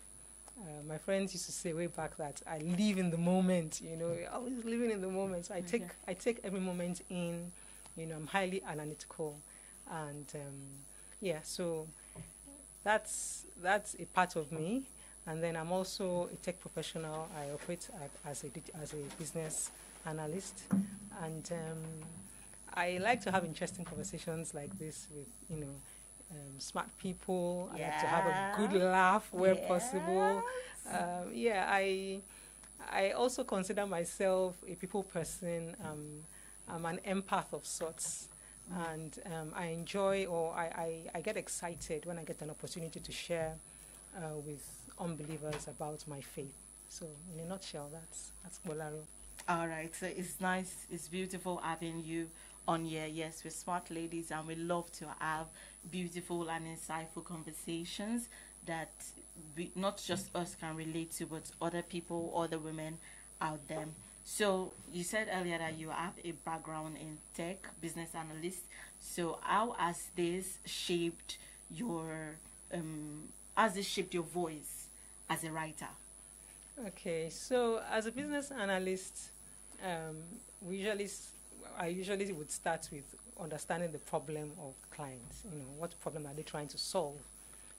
My friends used to say way back that I live in the moment, always living in the moment. So I take every moment in, I'm highly analytical. And so that's a part of me. And then I'm also a tech professional. I operate as a business analyst. And I like to have interesting conversations like this with, smart people. I like to have a good laugh where possible. I also consider myself a people person. I'm an empath of sorts. And I enjoy, or I get excited when I get an opportunity to share with unbelievers about my faith. So in a nutshell, that's Bolaro. All right, so it's nice, it's beautiful having you on here. Yes, we're smart ladies and we love to have beautiful and insightful conversations that not just us can relate to, but other people, other women out there. So you said earlier that you have a background in tech, business analyst. So how has this shaped your voice as a writer? Okay, so as a business analyst, I usually would start with understanding the problem of clients. What problem are they trying to solve?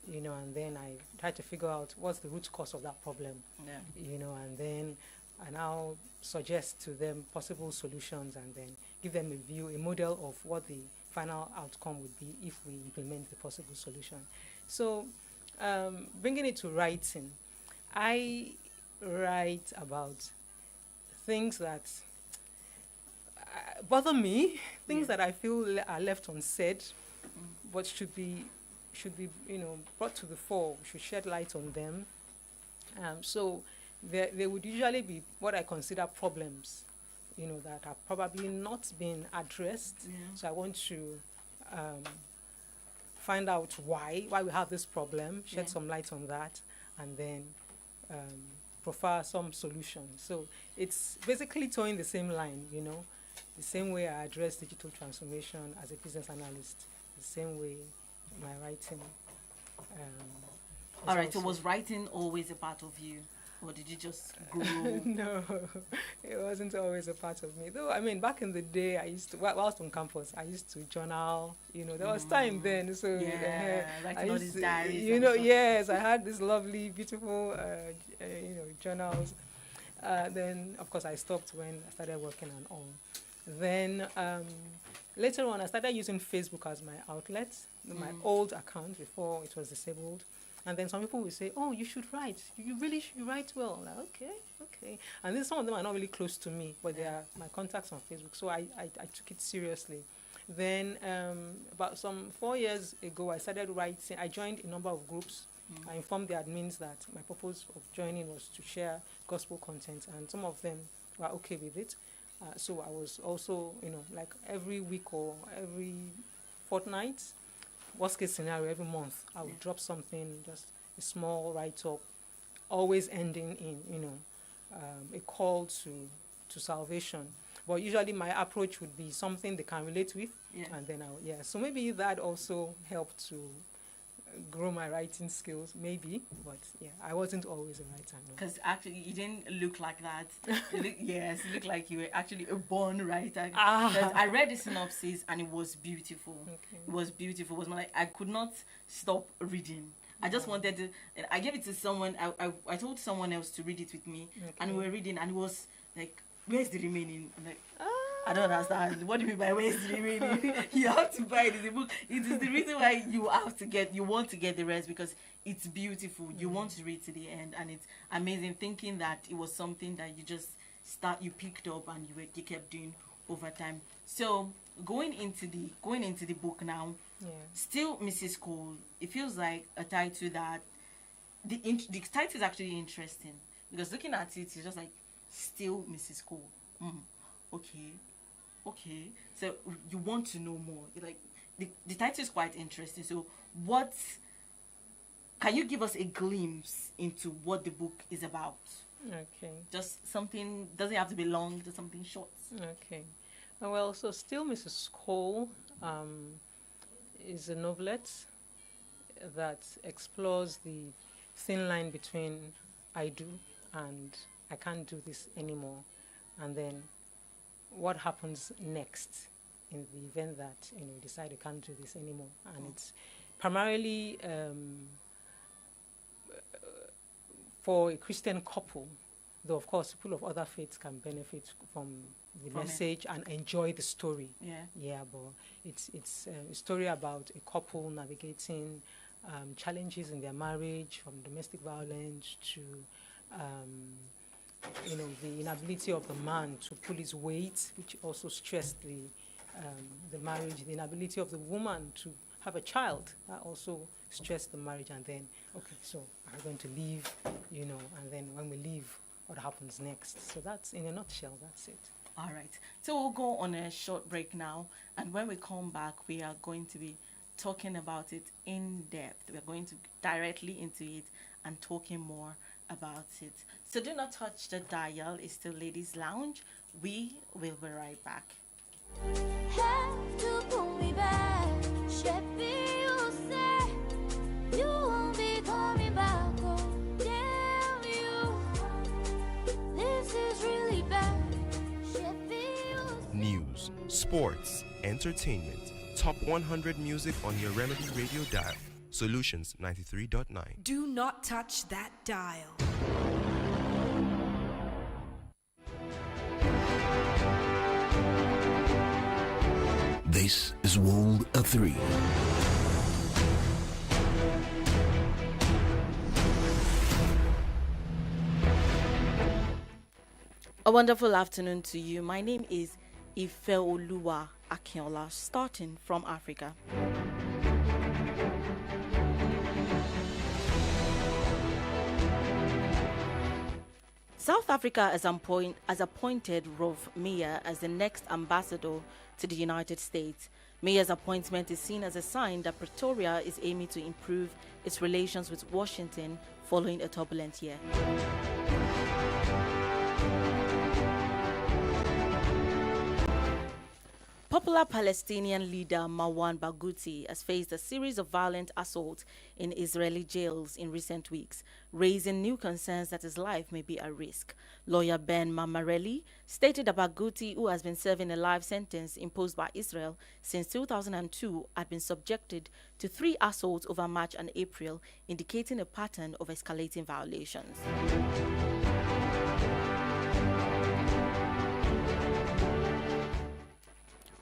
And then I try to figure out what's the root cause of that problem. And then I now suggest to them possible solutions and then give them a model of what the final outcome would be if we implement the possible solution. So bringing it to writing, I write about things that bother me, things that I feel are left unsaid, but should be brought to the fore. We should shed light on them So there would usually be what I consider problems, that are probably not being addressed. Yeah. So I want to find out why we have this problem, shed some light on that, and then profile some solutions. So it's basically towing the same line, the same way I address digital transformation as a business analyst, the same way my writing. All right, so was writing always a part of you? Or did you just grow? No, it wasn't always a part of me. Though, I mean, back in the day, I used to, whilst on campus, I used to journal. There was time then. So, writing all these diaries. Yes, I had these lovely, beautiful, journals. Then, of course, I stopped when I started working and all. Then, later on, I started using Facebook as my outlet, my old account before it was disabled. And then some people will say, "Oh, you should write. You really should write well." Like, okay. And then some of them are not really close to me, but they are my contacts on Facebook. So I took it seriously. Then about some 4 years ago, I started writing. I joined a number of groups. I informed the admins that my purpose of joining was to share gospel content, and some of them were okay with it. So I was also, like every week or every fortnight, worst case scenario, every month, I would drop something, just a small write-up, always ending in, a call to salvation. But usually my approach would be something they can relate with, and then so maybe that also helped to grow my writing skills, maybe, but I wasn't always a writer. Because actually, you didn't look like that. You look like you were actually a born writer. I read the synopsis and it was beautiful. Okay. It was beautiful. It was like I could not stop reading. I just wanted to. I gave it to someone. I told someone else to read it with me, and we were reading, and it was like, "Where's the remaining?" I'm like, I don't understand. What do you mean by where's the remaining? You have to buy it in the book. It is the reason why you want to get the rest, because it's beautiful. You want to read to the end, and it's amazing. Thinking that it was something that you picked up and you kept doing over time. So going into the book now, Still Mrs. Cole. It feels like a title that the title is actually interesting, because looking at it, it's just like Still Mrs. Cole. Okay, so you want to know more. Like the title is quite interesting. So can you give us a glimpse into what the book is about? Okay. Just something, doesn't have to be long, just something short. Okay. Well, so Still Mrs. Cole is a novelette that explores the thin line between I do and I can't do this anymore, and then what happens next in the event that you decide you can't do this anymore. And it's primarily for a Christian couple, though of course people of other faiths can benefit from the message and enjoy the story. But it's a story about a couple navigating challenges in their marriage, from domestic violence to the inability of the man to pull his weight, which also stressed the marriage, the inability of the woman to have a child, that also stressed the marriage. And then, so I'm going to leave, and then when we leave, what happens next? So that's, in a nutshell, that's it. All right. So we'll go on a short break now, and when we come back, we are going to be talking about it in depth. We're going to directly into it and talking more about it. So do not touch the dial. It's still Ladies Lounge. We will be right back. Have to pull me back. Sheppy, you say you won't be coming back. Oh, damn you. This is really bad. Sheppy, News, sports, entertainment, top 100 music on your Remedy radio dial. Solutions 93.9. Do not touch that dial. This is World of 3. A wonderful afternoon to you. My name is Ifeoluwa Akinola, starting from Africa. South Africa has appointed Rolf Meyer as the next ambassador to the United States. Meyer's appointment is seen as a sign that Pretoria is aiming to improve its relations with Washington following a turbulent year. Popular Palestinian leader Marwan Barghouti has faced a series of violent assaults in Israeli jails in recent weeks, raising new concerns that his life may be at risk. Lawyer Ben Mamarelli stated that Barghouti, who has been serving a life sentence imposed by Israel since 2002, had been subjected to 3 assaults over March and April, indicating a pattern of escalating violations.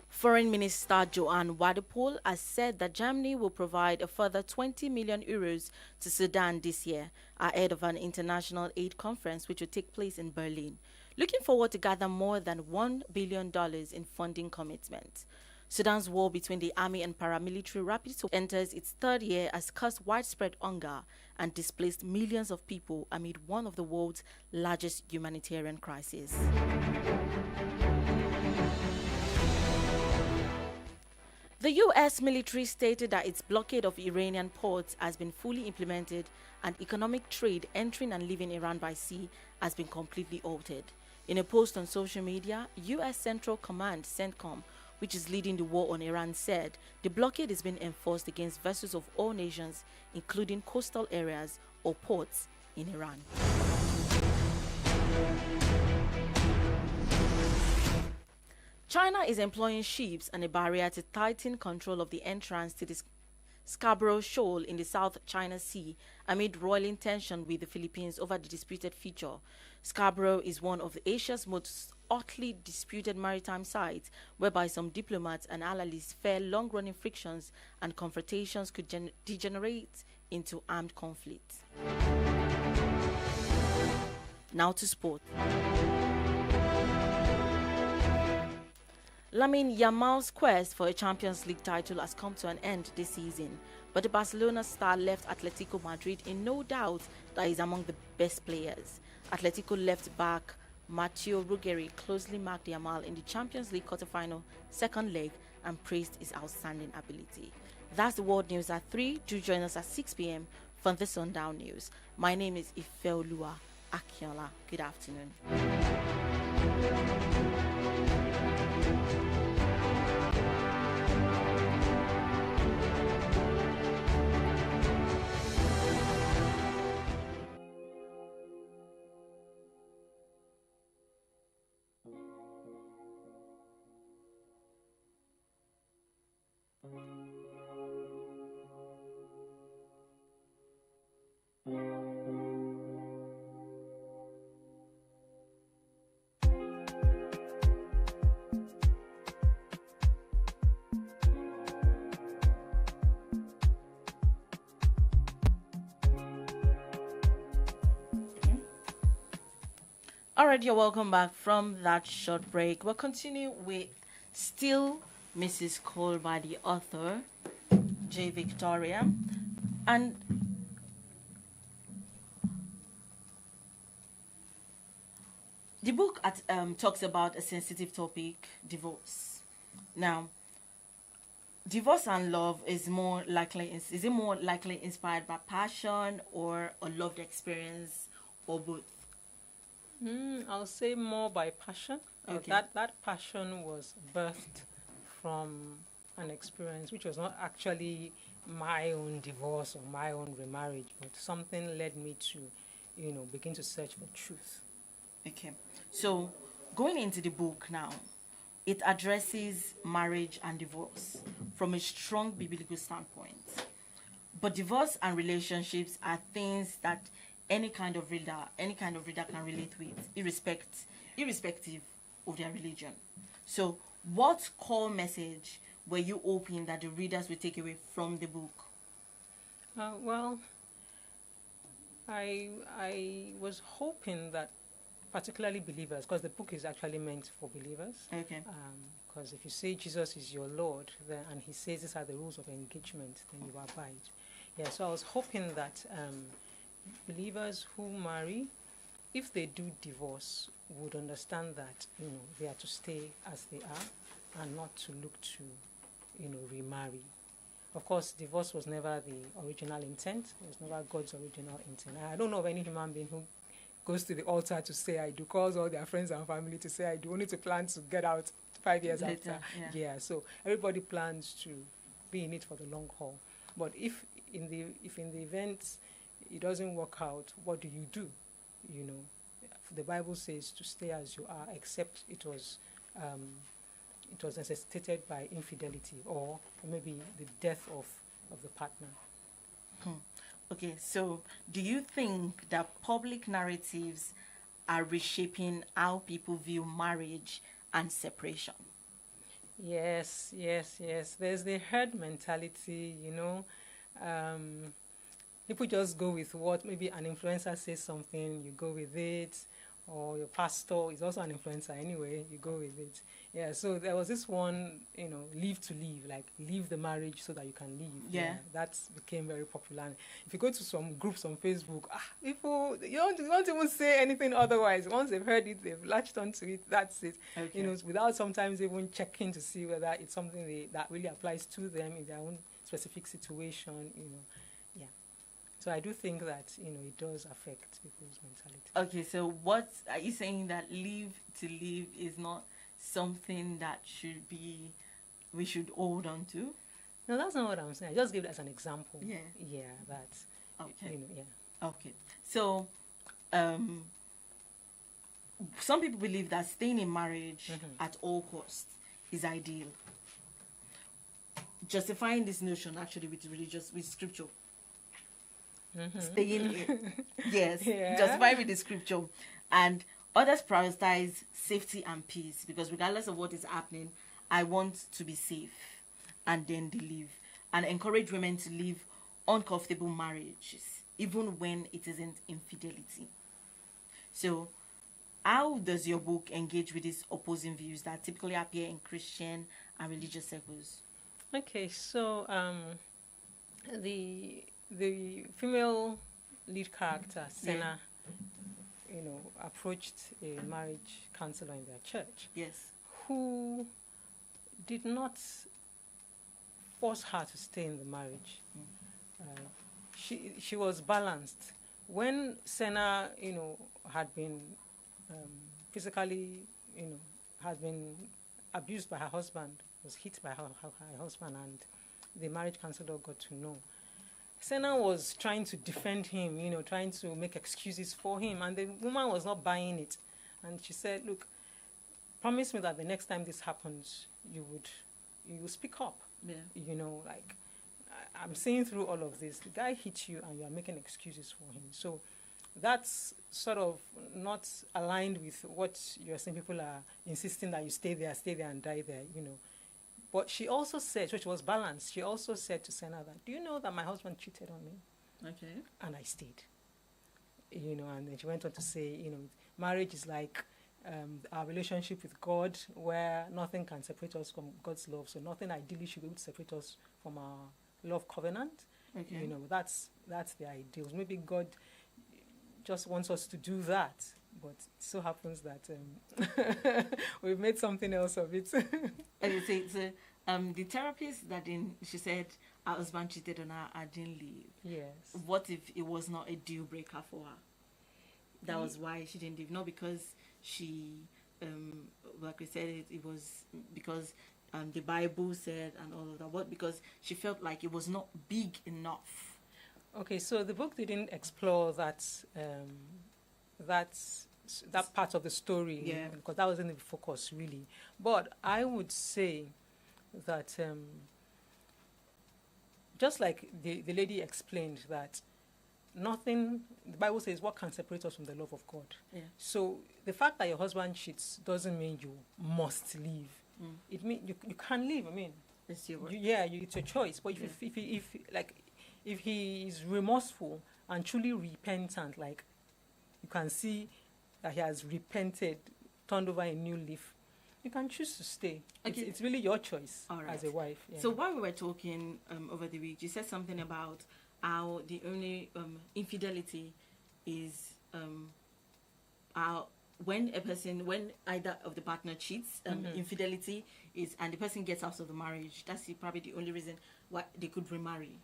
Foreign Minister Joanne Wadepoel has said that Germany will provide a further 20 million euros to Sudan this year, ahead of an international aid conference which will take place in Berlin, looking forward to gather more than $1 billion in funding commitments. Sudan's war between the army and paramilitary rapidly enters its 3rd year has caused widespread hunger and displaced millions of people amid one of the world's largest humanitarian crises. The U.S. military stated that its blockade of Iranian ports has been fully implemented and economic trade entering and leaving Iran by sea has been completely altered. In a post on social media, U.S. Central Command, CENTCOM, which is leading the war on Iran, said the blockade is being enforced against vessels of all nations, including coastal areas or ports in Iran. China is employing ships and a barrier to tighten control of the entrance to the Scarborough Shoal in the South China Sea amid roiling tension with the Philippines over the disputed feature. Scarborough is one of Asia's most hotly disputed maritime sites, whereby some diplomats and analysts fear long-running frictions and confrontations could degenerate into armed conflict. Now to sport. Lamine Yamal's quest for a Champions League title has come to an end this season, but the Barcelona star left Atletico Madrid in no doubt that he's among the best players. Atletico left back Matteo Ruggeri closely marked Yamal in the Champions League quarter-final second leg and praised his outstanding ability. That's the world news at 3. Do join us at 6 p.m. for the Sundown News. My name is Ifeoluwa Akinola. Good afternoon. All right, you're welcome back from that short break. We'll continue with Still Mrs. Cole by the author, J. Victoria. And the book talks about a sensitive topic, divorce. Now, divorce and love is it more likely inspired by passion or a loved experience or both? I'll say more by passion. Okay. That passion was birthed from an experience which was not actually my own divorce or my own remarriage, but something led me to, begin to search for truth. Okay. So, going into the book now, it addresses marriage and divorce from a strong biblical standpoint. But divorce and relationships are things that any kind of reader can relate with, irrespective of their religion. So, what core message were you hoping that the readers will take away from the book? Well, I was hoping that particularly believers, because the book is actually meant for believers. Okay. Because if you say Jesus is your Lord, and he says these are the rules of engagement, then you abide. Yeah, so I was hoping that believers who marry, if they do divorce, would understand that, they are to stay as they are and not to look to, remarry. Of course, divorce was never the original intent. It was never God's original intent. I don't know of any human being who goes to the altar to say I do, calls all their friends and family to say I do, only to plan to get out 5 years Later, after. yeah. So everybody plans to be in it for the long haul. But if in the event it doesn't work out, what do? The Bible says to stay as you are, except it was necessitated by infidelity or maybe the death of the partner. Okay, so do you think that public narratives are reshaping how people view marriage and separation? Yes. There's the herd mentality, people just go with what maybe an influencer says something, you go with it, or your pastor is also an influencer anyway, you go with it. Yeah, so there was this one, leave to leave, like leave the marriage so that you can leave. Yeah. That became very popular. And if you go to some groups on Facebook, people, you don't even say anything otherwise. Once they've heard it, they've latched onto it, that's it. Okay. Without sometimes even checking to see whether it's something that really applies to them in their own specific situation, Yeah. So I do think that, it does affect people's mentality. Okay, so what are you saying, that leave to live is not something that we should hold on to? No, that's not what I'm saying. I just give it as an example. Yeah. Yeah, that's, okay. Yeah. Okay. So, some people believe that staying in marriage at all costs is ideal. Justifying this notion actually with scripture. Staying in, yes, justifying with the scripture. And others prioritize safety and peace, because regardless of what is happening, I want to be safe, and then they leave. And encourage women to live uncomfortable marriages, even when it isn't infidelity. So, how does your book engage with these opposing views that typically appear in Christian and religious circles? Okay, so the female lead character, Senna, approached a marriage counselor in their church. Yes. Who did not force her to stay in the marriage. She was balanced. When Senna, had been physically, had been abused by her husband, was hit by her husband, and the marriage counselor got to know, Senna was trying to defend him, trying to make excuses for him, and the woman was not buying it. And she said, look, promise me that the next time this happens, you will speak up. Yeah. I'm seeing through all of this. The guy hit you and you are making excuses for him. So that's sort of not aligned with what you're saying. People are insisting that you stay there and die there, But she also said, so she was balanced, she also said to Senna that, do you know that my husband cheated on me? Okay. And I stayed. And then she went on to say, marriage is like our relationship with God, where nothing can separate us from God's love. So nothing ideally should be able to separate us from our love covenant. Okay. That's the ideals. Maybe God just wants us to do that, but it so happens that we've made something else of it. Okay, so the therapist she said her husband cheated on her and didn't leave. Yes. What if it was not a deal breaker for her? That was why she didn't leave. Not because she, like we said, it was because the Bible said and all of that. What? Because she felt like it was not big enough. Okay, so the book didn't explore that part of the story, yeah, because that wasn't the focus really. But I would say that just like the lady explained, that nothing, the Bible says, what can separate us from the love of God? Yeah. So the fact that your husband cheats doesn't mean you must leave. It means you can leave. I mean, it's your it's your choice. But if he is remorseful and truly repentant, like you can see that he has repented, turned over a new leaf, you can choose to stay. Okay. It's really your choice as a wife. Yeah. So while we were talking over the week, you said something about how the only infidelity is when either of the partner cheats, infidelity is, and the person gets out of the marriage, that's probably the only reason why they could remarry.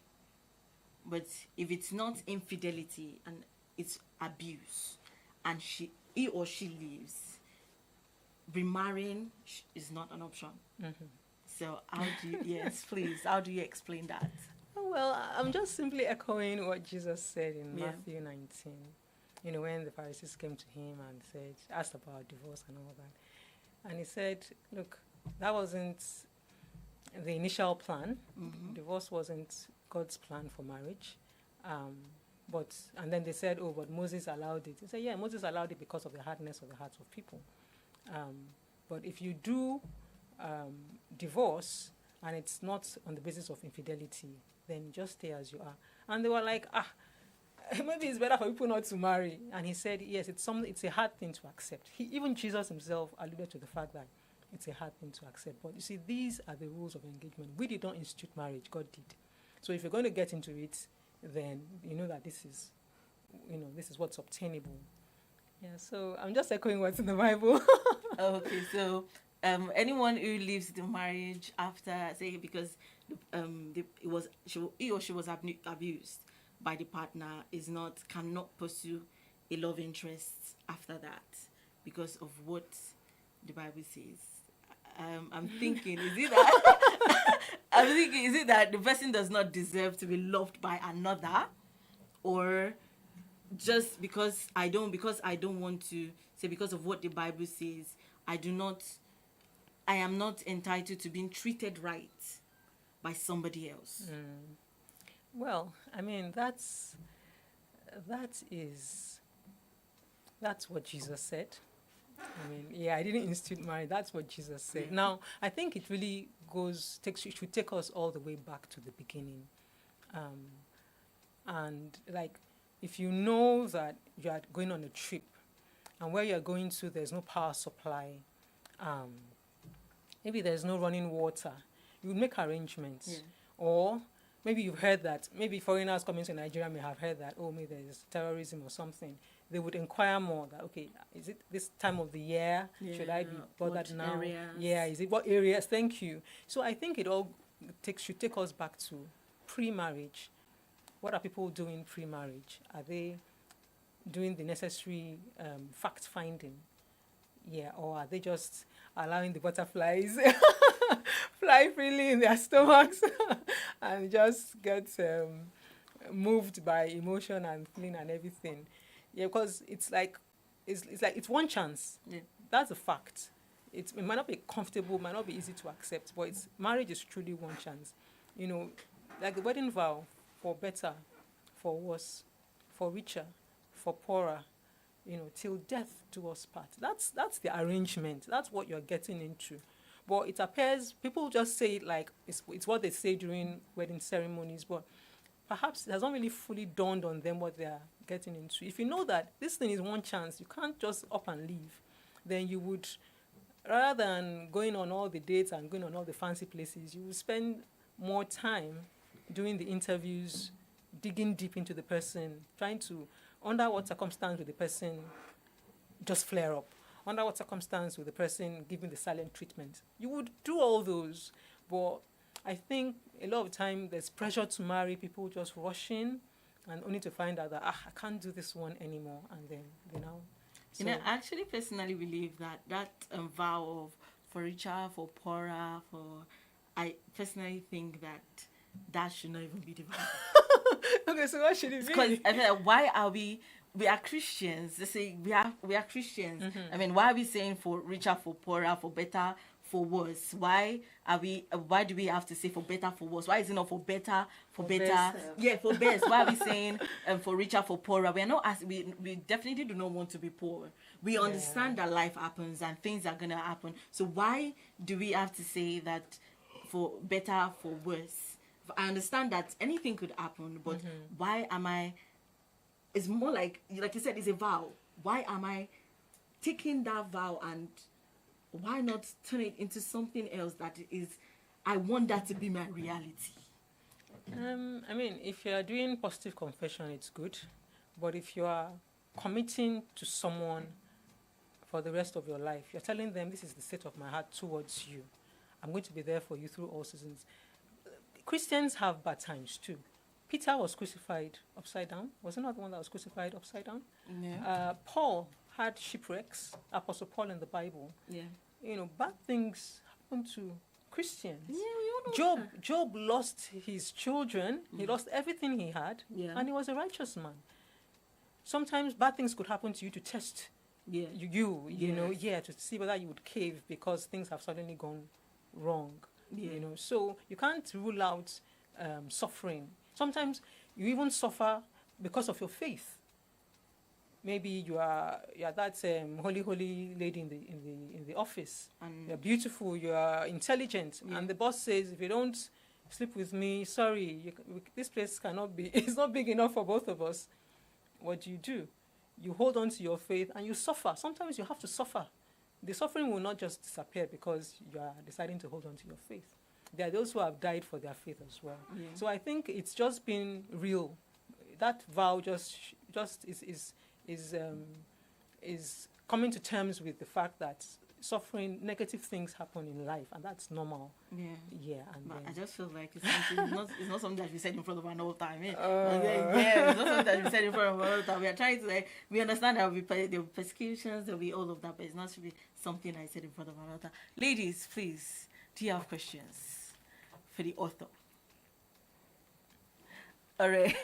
But if it's not infidelity and it's abuse, and he or she leaves, remarrying is not an option. So how do you, yes, please, how do you explain that? Well, I'm just simply echoing what Jesus said in Matthew 19. You know, when the Pharisees came to him and asked about divorce and all that. And he said, look, that wasn't the initial plan. Divorce wasn't God's plan for marriage. And then they said, oh, but Moses allowed it. He said, yeah, Moses allowed it because of the hardness of the hearts of people. But if you do divorce and it's not on the basis of infidelity, then just stay as you are. And they were like, maybe it's better for people not to marry. And he said, yes, it's a hard thing to accept. Even Jesus himself alluded to the fact that it's a hard thing to accept. But you see, these are the rules of engagement. We did not institute marriage, God did. So if you're going to get into it, then you know that this is what's obtainable. Yeah, so I'm just echoing what's in the Bible. Okay, so anyone who leaves the marriage after, say, because he or she was abused by the partner, cannot pursue a love interest after that because of what the Bible says. I'm thinking, is it that the person does not deserve to be loved by another, or just because I don't want to say, because of what the Bible says, I am not entitled to being treated right by somebody else? Well, I mean, that's what Jesus said. I mean, yeah, I didn't institute marriage. That's what Jesus said. Now, I think it really should take us all the way back to the beginning. And like, if you know that you are going on a trip and where you're going to, there's no power supply, maybe there's no running water, you would make arrangements. Yeah. Or maybe you've heard that, maybe foreigners coming to Nigeria may have heard that, maybe there's terrorism or something. They would inquire more that, okay, is it this time of the year? Yeah. Should I be bothered now? Areas? Yeah, is it what areas? Thank you. So I think it all should take us back to pre-marriage. What are people doing pre-marriage? Are they doing the necessary fact-finding? Yeah, or are they just allowing the butterflies fly freely in their stomachs and just get moved by emotion and feeling and everything? Yeah, because it's one chance. Yeah. That's a fact. It might not be comfortable, might not be easy to accept, but marriage is truly one chance. You know, like the wedding vow, for better, for worse, for richer, for poorer, you know, till death do us part. That's the arrangement. That's what you're getting into. But it appears people just say it like it's what they say during wedding ceremonies, but perhaps it has not really fully dawned on them what they are getting into. If you know that this thing is one chance, you can't just up and leave, then you would, rather than going on all the dates and going on all the fancy places, you would spend more time doing the interviews, digging deep into the person, trying to, under what circumstance will the person just flare up? Under what circumstance will the person give me the silent treatment? You would do all those, but I think a lot of time there's pressure to marry, people just rushing and only to find out that, I can't do this one anymore, and then, you know. So, I actually personally believe that vow of for richer, for poorer, I personally think that should not even be the vow. Okay, so what should it be? Because I feel like, why are we are Christians? They say we are Christians. I mean, why are we saying for richer, for poorer, for better, for worse? Why do we have to say for better, for worse? Why is it not for better, for better? Best, yeah, for best. Why are we saying for richer, for poorer? We are not we definitely do not want to be poor. We understand that life happens and things are gonna happen. So why do we have to say that for better, for worse? I understand that anything could happen, but why am I? It's more like you said, it's a vow. Why am I taking that vow, and why not turn it into something else that is, I want that to be my reality? I mean, if you are doing positive confession, it's good. But if you are committing to someone for the rest of your life. You're telling them, this is the state of my heart towards you. I'm going to be there for you through all seasons. Christians have bad times too. Peter was crucified upside down. Was he not the one that was crucified upside down? Yeah. Paul had shipwrecks. Apostle Paul in the Bible. Yeah. You know, bad things happen to Christians. Yeah, we all know Job lost his children. He lost everything he had. Yeah. And he was a righteous man. Sometimes bad things could happen to you to test you know, to see whether you would cave because things have suddenly gone wrong. You know, so you can't rule out suffering. Sometimes you even suffer because of your faith. Maybe you are that holy lady in the office. You're beautiful. You are intelligent, and the boss says, if you don't sleep with me, sorry, this place cannot be. It's not big enough for both of us. What do? You hold on to your faith and you suffer. Sometimes you have to suffer. The suffering will not just disappear because you are deciding to hold on to your faith. There are those who have died for their faith as well. Yeah. So I think it's just been real. That vow just is coming to terms with the fact that suffering, negative things happen in life, and that's normal. Yeah. Yeah. And but I just feel like it's not something that we said in front of an old time. It's not something that we said in front of an old time. We are trying to we understand there will be persecutions, there will be all of that, but it's not to be something I said in front of an old time. Ladies, please, do you have questions for the author? All right.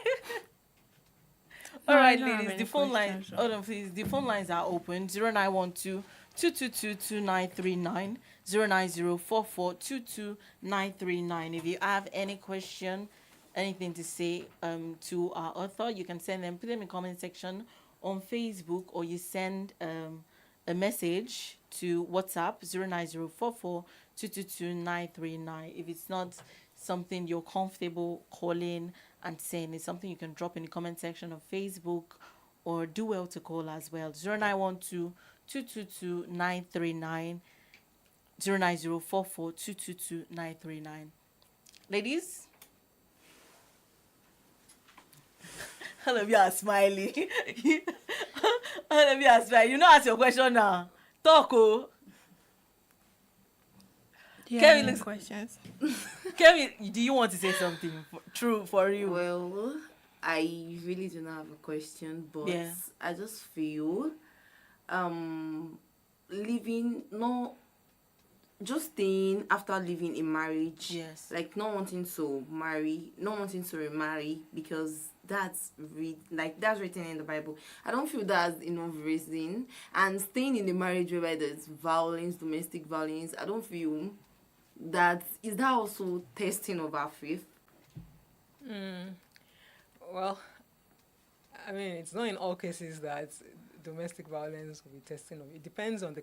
All right, ladies, the phone lines. Hold on, please. The phone lines are open. 0912 222-2939, 0904422-939. If you have any question, anything to say to our author, you can send them, put them in the comment section on Facebook, or you send a message to WhatsApp 09044222939. If it's not something you're comfortable calling and saying, it's something you can drop in the comment section of Facebook, or do well to call as well. 0912 222-939, 09044-222-939. Ladies? All of you are smiling. All of you are smiling. You know, ask your question now. Talk, oh. Yeah, Kevin, questions. Kevin, do you want to say something true for you? Well, I really do not have a question, but I just feel living, no, just staying after living in marriage, like not wanting to marry, not wanting to remarry, because that's written in the Bible. I don't feel that's enough reason. And staying in the marriage where there's violence, domestic violence, I don't feel that, is that also testing of our faith? Well, I mean, it's not in all cases that domestic violence will be testing of. It depends on the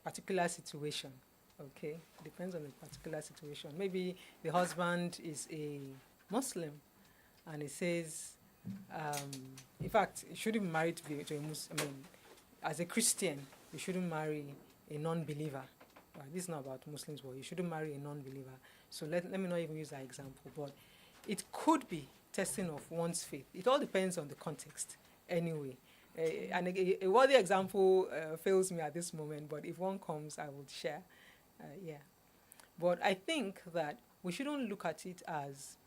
particular situation. Okay, it depends on the particular situation. Maybe the husband is a Muslim, and he says, in fact, he shouldn't marry to a Muslim. I mean, as a Christian, you shouldn't marry a non-believer. Well, this is not about Muslims, but you shouldn't marry a non-believer. So let me not even use that example, but it could be testing of one's faith. It all depends on the context, anyway. And a worthy example fails me at this moment, but if one comes, I will share. But I think that we shouldn't look at it as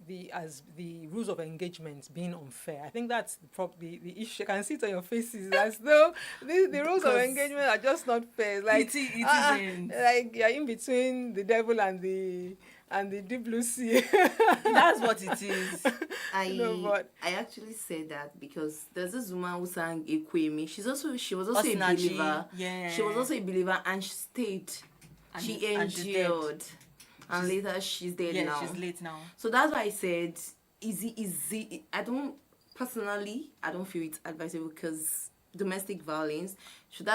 the rules of engagement being unfair. I think that's the issue. I can see it on your faces as though the rules of engagement are just not fair. Like it isn't. Like you're in between the devil and the deep blue sea. That's what it is. I actually said that because there's this woman who sang Ekwemi. She was also a believer. Yeah. She was also a believer, and she stayed. And she endured. And later she's dead now. Yeah, she's late now. So that's why I said, I don't feel it's advisable, because domestic violence, should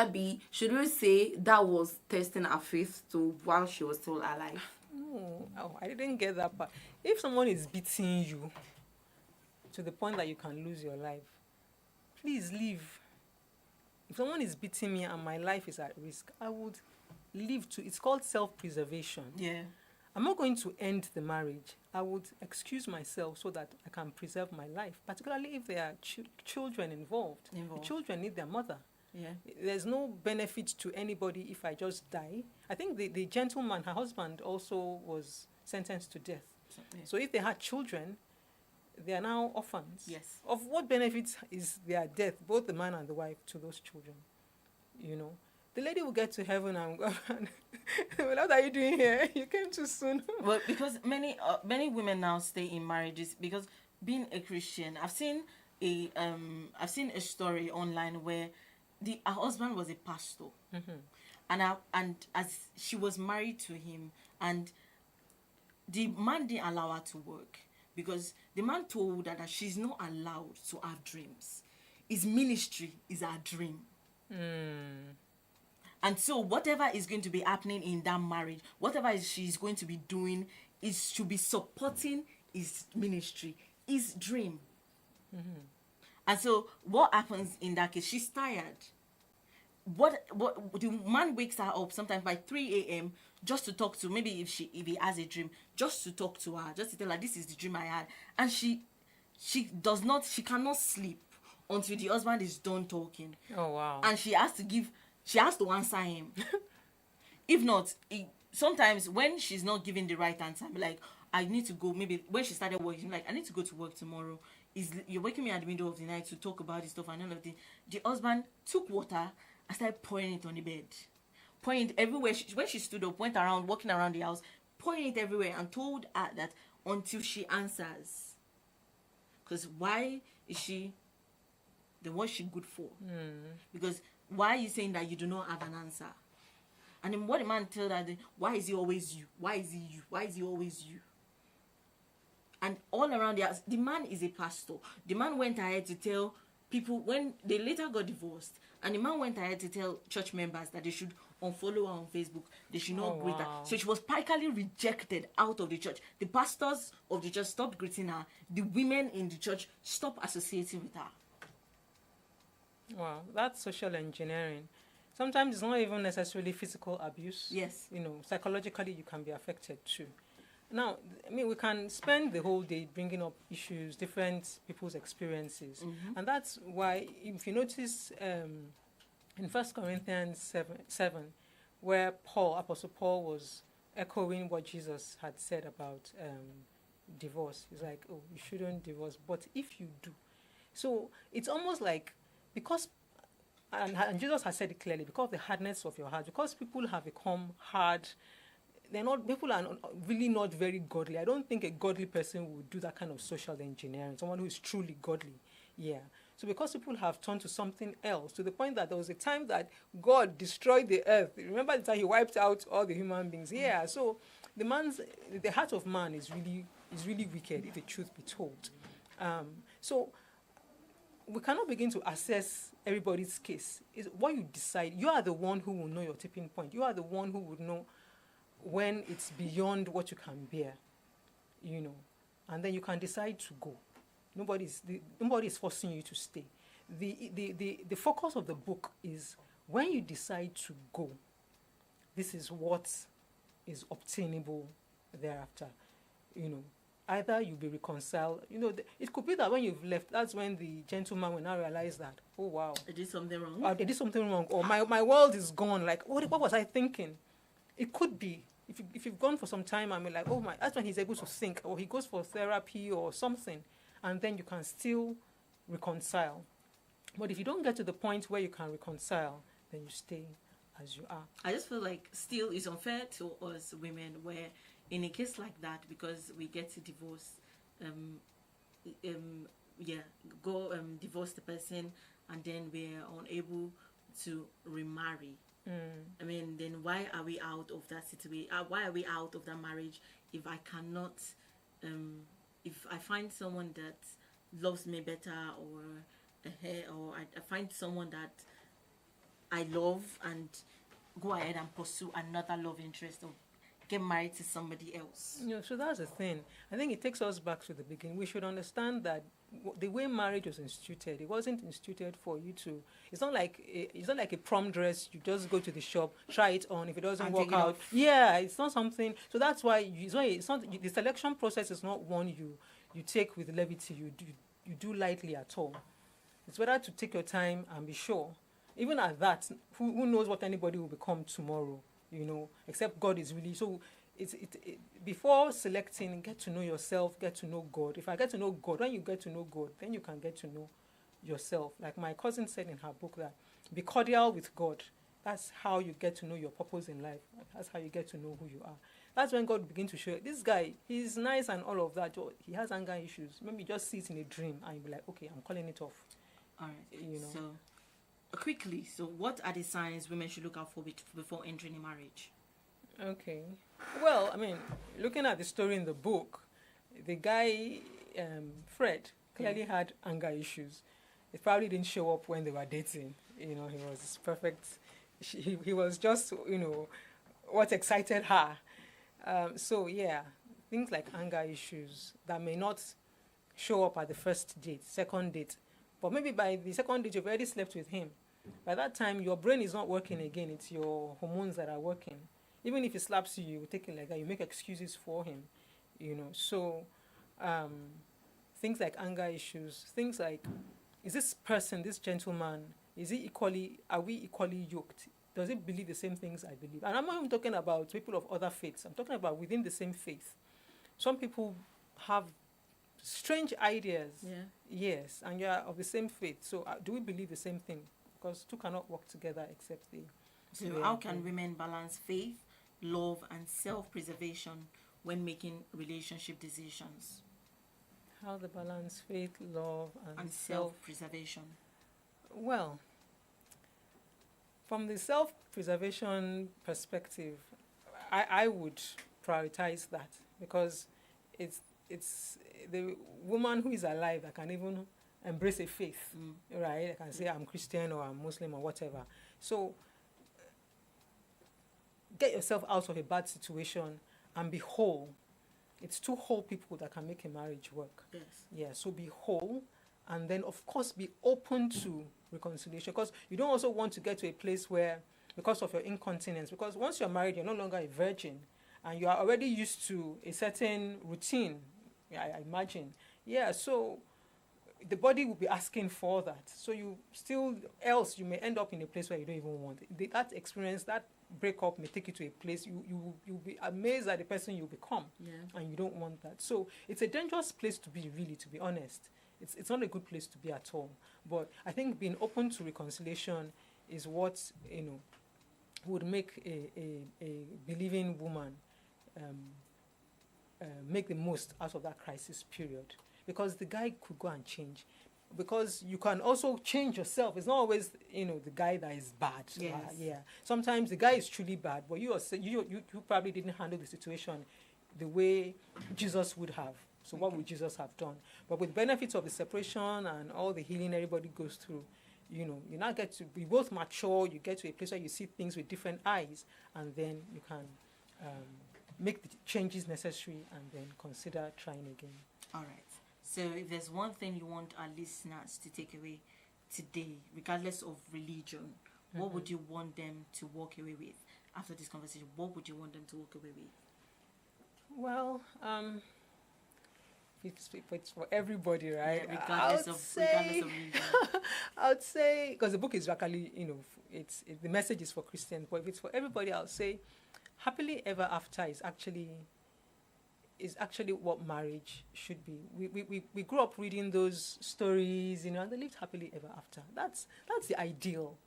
we say that was testing her faith to while she was still alive? No, I didn't get that part. If someone is beating you to the point that you can lose your life, please leave. If someone is beating me and my life is at risk, I would leave too. It's called self-preservation. Yeah. I'm not going to end the marriage. I would excuse myself so that I can preserve my life, particularly if there are children involved. The children need their mother. Yeah. There's no benefit to anybody if I just die. I think the gentleman, her husband, also was sentenced to death. Yeah. So if they had children, they are now orphans. Yes. Of what benefits is their death, both the man and the wife, to those children? You know, the lady will get to heaven and go, what are you doing here? You came too soon. Well, because many women now stay in marriages because being a Christian, I've seen a story online where her husband was a pastor, and as she was married to him, and the man didn't allow her to work because the man told her that she's not allowed to have dreams. His ministry is her dream. And so whatever is going to be happening in that marriage, whatever she's going to be doing, is to be supporting his ministry, his dream. And so what happens in that case? She's tired. What the man wakes her up sometimes by 3 a.m. just to talk to, maybe if he has a dream, just to talk to her, just to tell her this is the dream I had. And she cannot sleep until the husband is done talking. Oh wow. And she has to answer him. If not, sometimes when she's not giving the right answer, I'm like, I need to go. Maybe when she started working, like, I need to go to work tomorrow. You're waking me at the middle of the night to talk about this stuff and all of this. The husband took water and started pouring it on the bed. Pouring it everywhere. When she stood up, went around, walking around the house, pouring it everywhere, and told her that until she answers. Because why is she, then what's she good for? Because why are you saying that you do not have an answer? And then what the man told her, why is he always you? Why is he you? Why is he always you? And all around the house, the man is a pastor. The man went ahead to tell people, when they later got divorced, and the man went ahead to tell church members that they should unfollow her on Facebook. They should not greet her. So she was practically rejected out of the church. The pastors of the church stopped greeting her. The women in the church stopped associating with her. Wow, that's social engineering. Sometimes it's not even necessarily physical abuse. Yes. You know, psychologically you can be affected too. Now, I mean, we can spend the whole day bringing up issues, different people's experiences. And that's why, if you notice in 1 Corinthians 7, where Apostle Paul was echoing what Jesus had said about divorce. He's like, oh, you shouldn't divorce, but if you do. So it's almost like, because, and Jesus has said it clearly, because of the hardness of your heart, because people have become hard, people are really not very godly. I don't think a godly person would do that kind of social engineering, someone who is truly godly. Yeah. So because people have turned to something else, to the point that there was a time that God destroyed the earth. Remember the time he wiped out all the human beings? Yeah. So the heart of man is really wicked, if the truth be told. So we cannot begin to assess everybody's case. It's what you decide. You are the one who will know your tipping point. You are the one who would know when it's beyond what you can bear, you know, and then you can decide to go. Nobody is forcing you to stay. The focus of the book is when you decide to go, this is what is obtainable thereafter, you know. Either you'll be reconciled, you know, it could be that when you've left, that's when the gentleman will now realize that, oh wow, I did something wrong. I did something wrong, or my world is gone, like, what was I thinking? It could be. If you've gone for some time and we're like, oh my, that's when he's able to think, or he goes for therapy or something, and then you can still reconcile. But if you don't get to the point where you can reconcile, then you stay as you are. I just feel like still it's unfair to us women where in a case like that, because we get to divorce, divorce the person, and then we're unable to remarry. I mean, then why are we out of that situation? Why are we out of that marriage if I cannot, if I find someone that loves me better, or I find someone that I love and go ahead and pursue another love interest, or get married to somebody else? So that's the thing. I think it takes us back to the beginning. We should understand that the way marriage was instituted, it wasn't instituted for you to. It's not like a prom dress. You just go to the shop, try it on. If it doesn't work out, it's not something. So that's why it's not the selection process is not one you take with levity. You do lightly at all. It's better to take your time and be sure. Even at that, who knows what anybody will become tomorrow? Except God is really so. Before selecting, get to know yourself, get to know God. If I get to know God, when you get to know God, then you can get to know yourself. Like my cousin said in her book, that be cordial with God. That's how you get to know your purpose in life. That's how you get to know who you are. That's when God begins to show you, this guy, he's nice and all of that. He has anger issues. Maybe just see it in a dream and you'll be like, okay, I'm calling it off. All right. So quickly, what are the signs women should look out for before entering a marriage? Okay. Well, I mean, looking at the story in the book, the guy, Fred, clearly had anger issues. He probably didn't show up when they were dating. He was perfect. He was just, what excited her. Things like anger issues that may not show up at the first date, second date. But maybe by the second date, you've already slept with him. By that time, your brain is not working again. It's your hormones that are working. Even if he slaps you, you take it like that. You make excuses for him, So, things like anger issues, things like, is this person, this gentleman, are we equally yoked? Does he believe the same things I believe? And I'm not even talking about people of other faiths. I'm talking about within the same faith. Some people have strange ideas. Yeah. Yes, and you are of the same faith. So do we believe the same thing? Because two cannot work together except they. So how can women balance faith, love, and self-preservation when making relationship decisions? How to balance faith, love, and self-preservation? Well, from the self-preservation perspective, I would prioritize that, because it's the woman who is alive that can even embrace a faith, right? I can say I'm Christian or I'm Muslim or whatever. So get yourself out of a bad situation and be whole. It's two whole people that can make a marriage work. Yes. Yeah, so be whole, and then of course be open to reconciliation, because you don't also want to get to a place where, because of your incontinence, because once you're married, you're no longer a virgin, and you are already used to a certain routine, I imagine. Yeah, so the body will be asking for that. So you may end up in a place where you don't even want it. That experience, that breakup may take you to a place you'll be amazed at the person you become. Yeah. And you don't want that. So it's a dangerous place to be, really, to be honest. It's not a good place to be at all. But I think being open to reconciliation is what would make a believing woman make the most out of that crisis period. Because the guy could go and change. Because you can also change yourself. It's not always, the guy that is bad. Yes. Yeah. Sometimes the guy is truly bad, but you probably didn't handle the situation the way Jesus would have. So what would Jesus have done? But with benefits of the separation and all the healing everybody goes through, you now get to be both mature. You get to a place where you see things with different eyes, and then you can make the changes necessary and then consider trying again. All right. So if there's one thing you want our listeners to take away today, regardless of religion, what would you want them to walk away with after this conversation? What would you want them to walk away with? Well, it's for everybody, right? Yeah, regardless of religion. I would say, because the book is actually, the message is for Christians, but if it's for everybody, I would say happily ever after is actually what marriage should be. We grew up reading those stories, and they lived happily ever after. That's the ideal,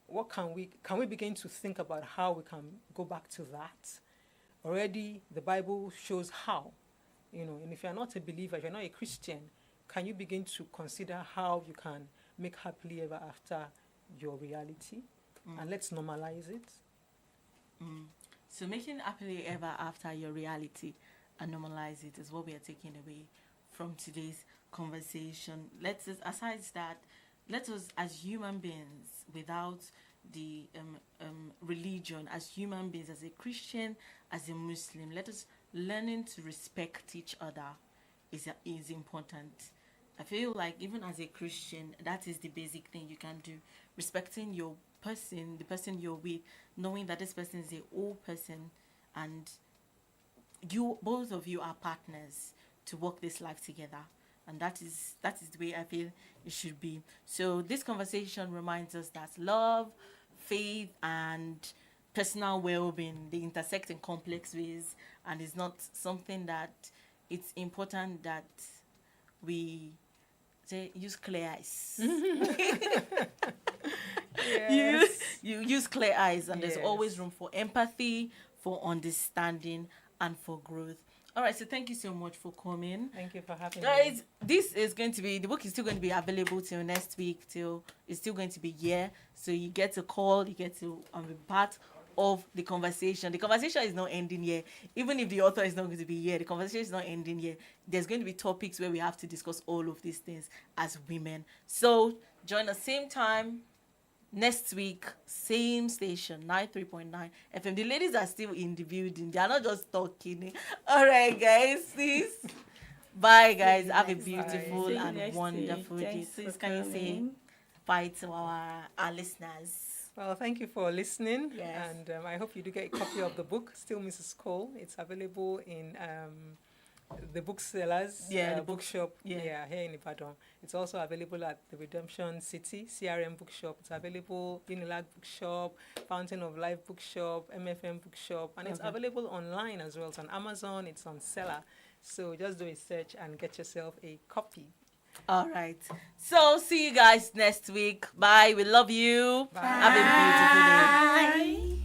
What can we begin to think about how we can go back to that? Already the Bible shows how, and if you're not a believer, if you're not a Christian, can you begin to consider how you can make happily ever after your reality? And let's normalize it. So making happily ever after your reality and normalize it is what we are taking away from today's conversation. Let us, as human beings, without religion, as human beings, as a Christian, as a Muslim, let us learning to respect each other is important. I feel like even as a Christian, that is the basic thing you can do. Respecting your person, the person you're with, knowing that this person is a whole person, and both of you are partners to work this life together. And that is the way I feel it should be. So this conversation reminds us that love, faith, and personal well-being, they intersect in complex ways, and it's not something that it's important that we use clear eyes. Yes. You use clear eyes, and Yes. there's always room for empathy, for understanding, and for growth. All right, so thank you so much for coming. Thank you for having me. Guys, the book is still going to be available till next week, till it's still going to be here. So you get to call, you get to be part of the conversation. The conversation is not ending here. Even if the author is not going to be here, the conversation is not ending here. There's going to be topics where we have to discuss all of these things as women. So join us same time next week, same station, 93.9 FM. The ladies are still in the building. They are not just talking. All right, guys. Please. Bye, guys. Have a beautiful and wonderful day. Please, can you say bye to our listeners? Well, thank you for listening. Yes. And I hope you do get a copy of the book, Still Mrs. Cole. It's available in the booksellers, the bookshop yeah. Here in Ibadan. It's also available at the Redemption City, CRM Bookshop. It's available Unilag Bookshop, Fountain of Life Bookshop, MFM Bookshop, and it's available online as well. It's on Amazon, it's on Seller. So just do a search and get yourself a copy. All right. So see you guys next week. Bye. We love you. Bye. Have a beautiful day. Bye.